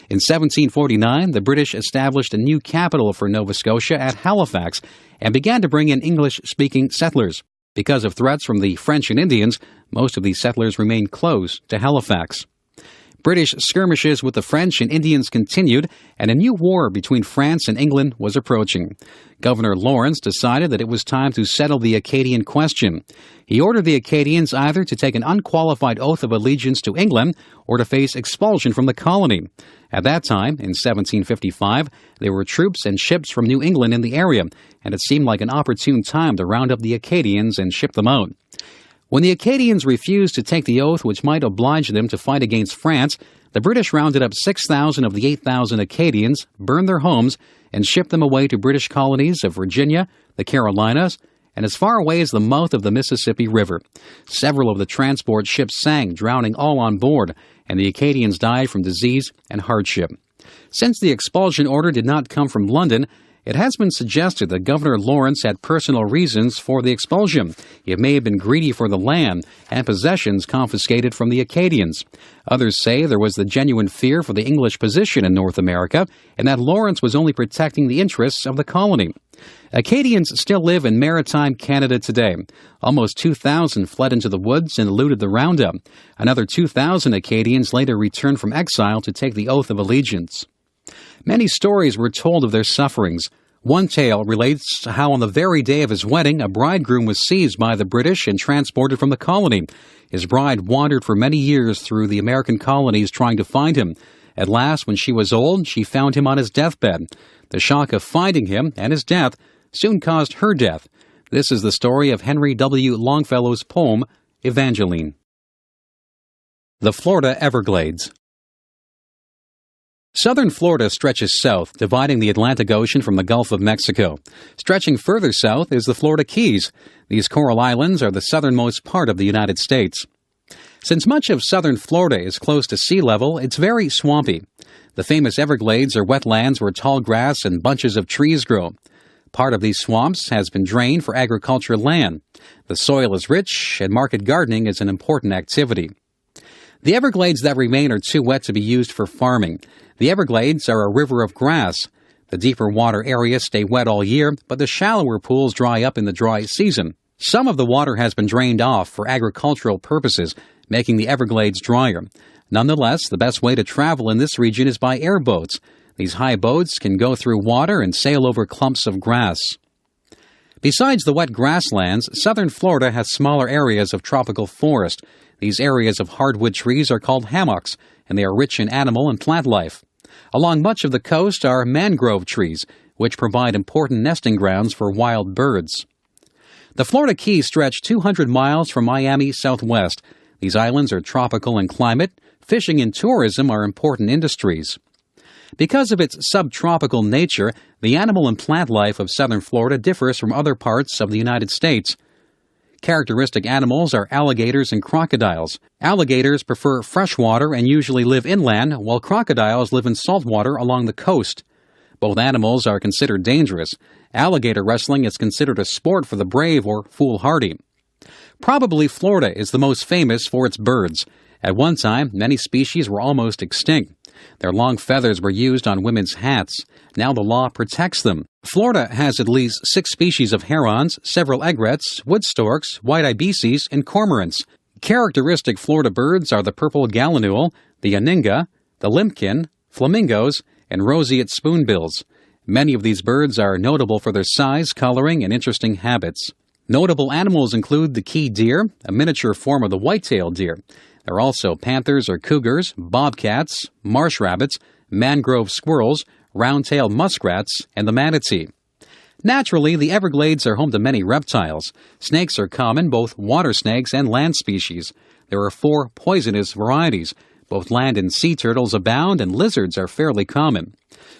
In 1749, the British established a new capital for Nova Scotia at Halifax and began to bring in English-speaking settlers. Because of threats from the French and Indians, most of these settlers remained close to Halifax. British skirmishes with the French and Indians continued, and a new war between France and England was approaching. Governor Lawrence decided that it was time to settle the Acadian question. He ordered the Acadians either to take an unqualified oath of allegiance to England or to face expulsion from the colony. At that time, in 1755, there were troops and ships from New England in the area, and it seemed like an opportune time to round up the Acadians and ship them out. When the Acadians refused to take the oath which might oblige them to fight against France, the British rounded up 6,000 of the 8,000 Acadians, burned their homes, and shipped them away to British colonies of Virginia, the Carolinas, and as far away as the mouth of the Mississippi River. Several of the transport ships sank, drowning all on board, and the Acadians died from disease and hardship. Since the expulsion order did not come from London, it has been suggested that Governor Lawrence had personal reasons for the expulsion. He may have been greedy for the land and possessions confiscated from the Acadians. Others say there was the genuine fear for the English position in North America and that Lawrence was only protecting the interests of the colony. Acadians still live in maritime Canada today. Almost 2,000 fled into the woods and eluded the roundup. Another 2,000 Acadians later returned from exile to take the oath of allegiance. Many stories were told of their sufferings. One tale relates how on the very day of his wedding, a bridegroom was seized by the British and transported from the colony. His bride wandered for many years through the American colonies trying to find him. At last, when she was old, she found him on his deathbed. The shock of finding him and his death soon caused her death. This is the story of Henry W. Longfellow's poem, Evangeline. The Florida Everglades. Southern Florida stretches south, dividing the Atlantic Ocean from the Gulf of Mexico. Stretching further south is the Florida Keys. These coral islands are the southernmost part of the United States. Since much of southern Florida is close to sea level, it's very swampy. The famous Everglades are wetlands where tall grass and bunches of trees grow. Part of these swamps has been drained for agricultural land. The soil is rich, and market gardening is an important activity. The Everglades that remain are too wet to be used for farming. The Everglades are a river of grass. The deeper water areas stay wet all year, but the shallower pools dry up in the dry season. Some of the water has been drained off for agricultural purposes, making the Everglades drier. Nonetheless, the best way to travel in this region is by airboats. These high boats can go through water and sail over clumps of grass. Besides the wet grasslands, southern Florida has smaller areas of tropical forest. These areas of hardwood trees are called hammocks, and they are rich in animal and plant life. Along much of the coast are mangrove trees, which provide important nesting grounds for wild birds. The Florida Keys stretch 200 miles from Miami southwest. These islands are tropical in climate. Fishing and tourism are important industries. Because of its subtropical nature, the animal and plant life of southern Florida differs from other parts of the United States. Characteristic animals are alligators and crocodiles. Alligators prefer fresh water and usually live inland, while crocodiles live in saltwater along the coast. Both animals are considered dangerous. Alligator wrestling is considered a sport for the brave or foolhardy. Probably Florida is the most famous for its birds. At one time, many species were almost extinct. Their long feathers were used on women's hats. Now the law protects them. Florida has at least 6 species of herons, several egrets, wood storks, white ibises, and cormorants. Characteristic Florida birds are the purple gallinule, the aninga, the limpkin, flamingos, and roseate spoonbills. Many of these birds are notable for their size, coloring, and interesting habits. Notable animals include the key deer, a miniature form of the white-tailed deer. There are also panthers or cougars, bobcats, marsh rabbits, mangrove squirrels, round-tailed muskrats, and the manatee. Naturally, the Everglades are home to many reptiles. Snakes are common, both water snakes and land species. There are 4 poisonous varieties. Both land and sea turtles abound, and lizards are fairly common.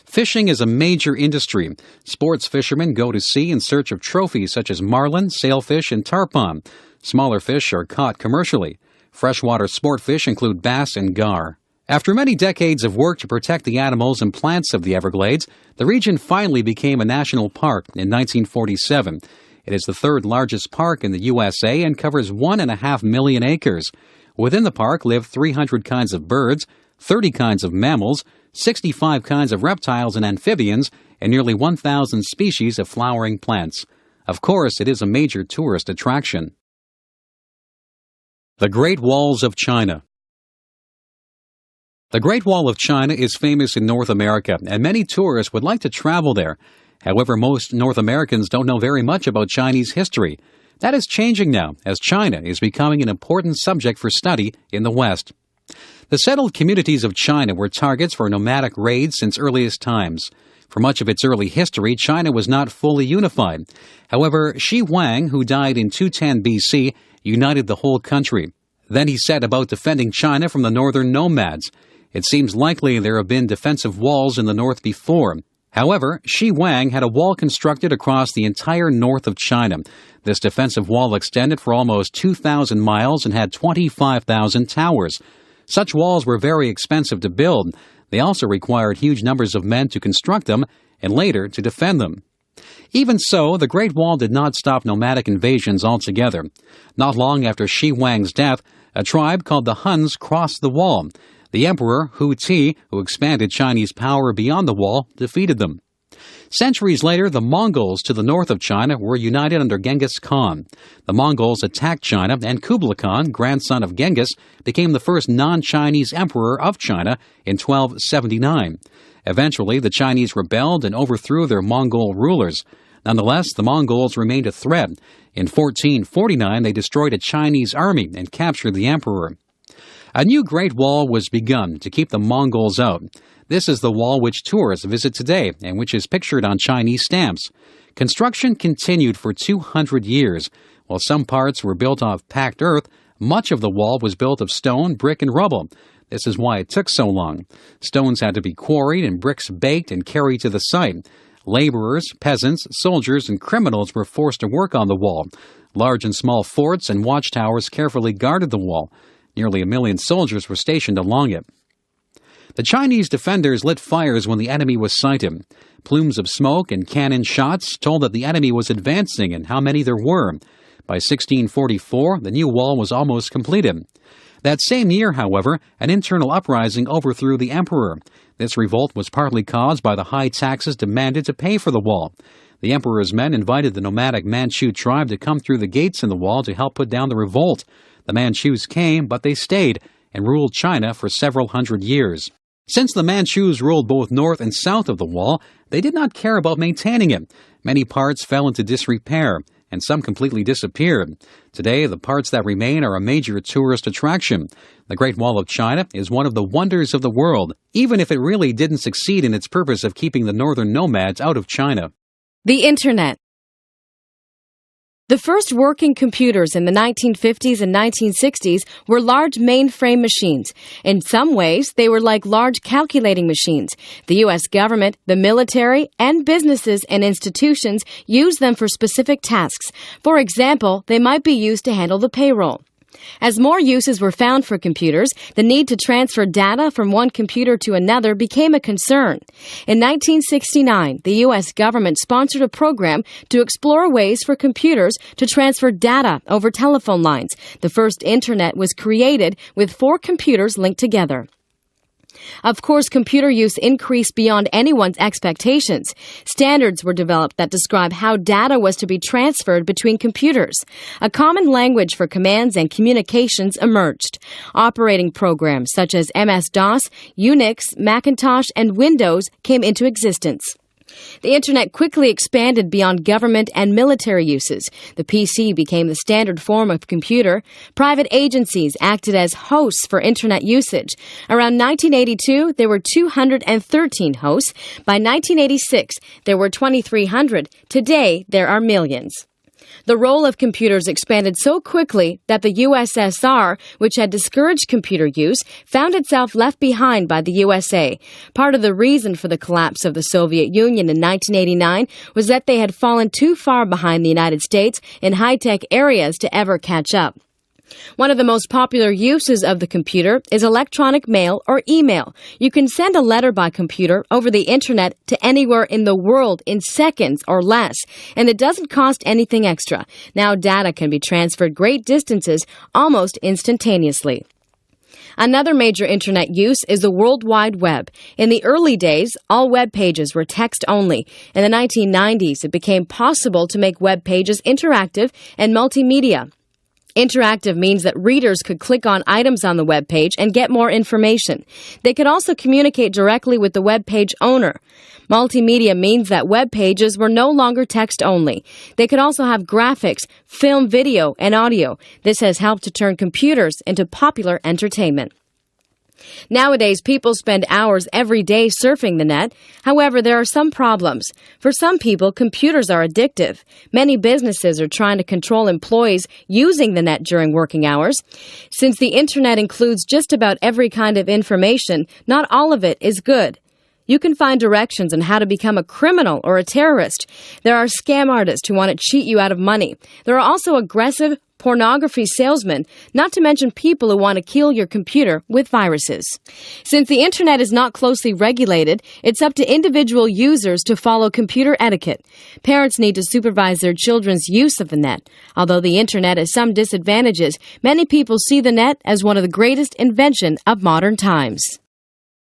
Fishing is a major industry. Sports fishermen go to sea in search of trophies such as marlin, sailfish, and tarpon. Smaller fish are caught commercially. Freshwater sport fish include bass and gar. After many decades of work to protect the animals and plants of the Everglades, the region finally became a national park in 1947. It is the 3rd largest park in the USA and covers 1.5 million acres. Within the park live 300 kinds of birds, 30 kinds of mammals, 65 kinds of reptiles and amphibians, and nearly 1,000 species of flowering plants. Of course, it is a major tourist attraction. The Great Walls of China. The Great Wall of China is famous in North America, and many tourists would like to travel there. However, most North Americans don't know very much about Chinese history. That is changing now, as China is becoming an important subject for study in the West. The settled communities of China were targets for nomadic raids since earliest times. For much of its early history, China was not fully unified. However, Shi Huang, who died in 210 BC, united the whole country. Then he set about defending China from the northern nomads. It seems likely there have been defensive walls in the north before. However, Shi Huang had a wall constructed across the entire north of China. This defensive wall extended for almost 2,000 miles and had 25,000 towers. Such walls were very expensive to build. They also required huge numbers of men to construct them and later to defend them. Even so, the Great Wall did not stop nomadic invasions altogether. Not long after Shi Huang's death, a tribe called the Huns crossed the wall. The Emperor Hu Ti, who expanded Chinese power beyond the wall, defeated them. Centuries later, the Mongols to the north of China were united under Genghis Khan. The Mongols attacked China, and Kublai Khan, grandson of Genghis, became the first non-Chinese emperor of China in 1279. Eventually, the Chinese rebelled and overthrew their Mongol rulers. Nonetheless, the Mongols remained a threat. In 1449, they destroyed a Chinese army and captured the emperor. A new Great Wall was begun to keep the Mongols out. This is the wall which tourists visit today and which is pictured on Chinese stamps. Construction continued for 200 years. While some parts were built of packed earth, much of the wall was built of stone, brick, and rubble. This is why it took so long. Stones had to be quarried and bricks baked and carried to the site. Laborers, peasants, soldiers, and criminals were forced to work on the wall. Large and small forts and watchtowers carefully guarded the wall. Nearly 1 million soldiers were stationed along it. The Chinese defenders lit fires when the enemy was sighted. Plumes of smoke and cannon shots told that the enemy was advancing and how many there were. By 1644, the new wall was almost completed. That same year, however, an internal uprising overthrew the emperor. This revolt was partly caused by the high taxes demanded to pay for the wall. The emperor's men invited the nomadic Manchu tribe to come through the gates in the wall to help put down the revolt. The Manchus came, but they stayed and ruled China for several hundred years. Since the Manchus ruled both north and south of the wall, they did not care about maintaining it. Many parts fell into disrepair, and some completely disappeared. Today, the parts that remain are a major tourist attraction. The Great Wall of China is one of the wonders of the world, even if it really didn't succeed in its purpose of keeping the northern nomads out of China. The Internet. The first working computers in the 1950s and 1960s were large mainframe machines. In some ways, they were like large calculating machines. The U.S. government, the military, and businesses and institutions used them for specific tasks. For example, they might be used to handle the payroll. As more uses were found for computers, the need to transfer data from one computer to another became a concern. In 1969, the U.S. government sponsored a program to explore ways for computers to transfer data over telephone lines. The first Internet was created with 4 computers linked together. Of course, computer use increased beyond anyone's expectations. Standards were developed that describe how data was to be transferred between computers. A common language for commands and communications emerged. Operating programs such as MS-DOS, Unix, Macintosh, and Windows came into existence. The Internet quickly expanded beyond government and military uses. The PC became the standard form of computer. Private agencies acted as hosts for Internet usage. Around 1982, there were 213 hosts. By 1986, there were 2,300. Today, there are millions. The role of computers expanded so quickly that the USSR, which had discouraged computer use, found itself left behind by the USA. Part of the reason for the collapse of the Soviet Union in 1989 was that they had fallen too far behind the United States in high-tech areas to ever catch up. One of the most popular uses of the computer is electronic mail or email. You can send a letter by computer over the Internet to anywhere in the world in seconds or less, and it doesn't cost anything extra. Now data can be transferred great distances almost instantaneously. Another major Internet use is the World Wide Web. In the early days, all web pages were text-only. In the 1990s, it became possible to make web pages interactive and multimedia. Interactive means that readers could click on items on the web page and get more information. They could also communicate directly with the web page owner. Multimedia means that web pages were no longer text-only. They could also have graphics, film, video, and audio. This has helped to turn computers into popular entertainment. Nowadays, people spend hours every day surfing the net. However, there are some problems. For some people, computers are addictive. Many businesses are trying to control employees using the net during working hours. Since the Internet includes just about every kind of information, not all of it is good. You can find directions on how to become a criminal or a terrorist. There are scam artists who want to cheat you out of money. There are also aggressive pornography salesmen, not to mention people who want to kill your computer with viruses. Since the Internet is not closely regulated, it's up to individual users to follow computer etiquette. Parents need to supervise their children's use of the net. Although the Internet has some disadvantages, many people see the net as one of the greatest inventions of modern times.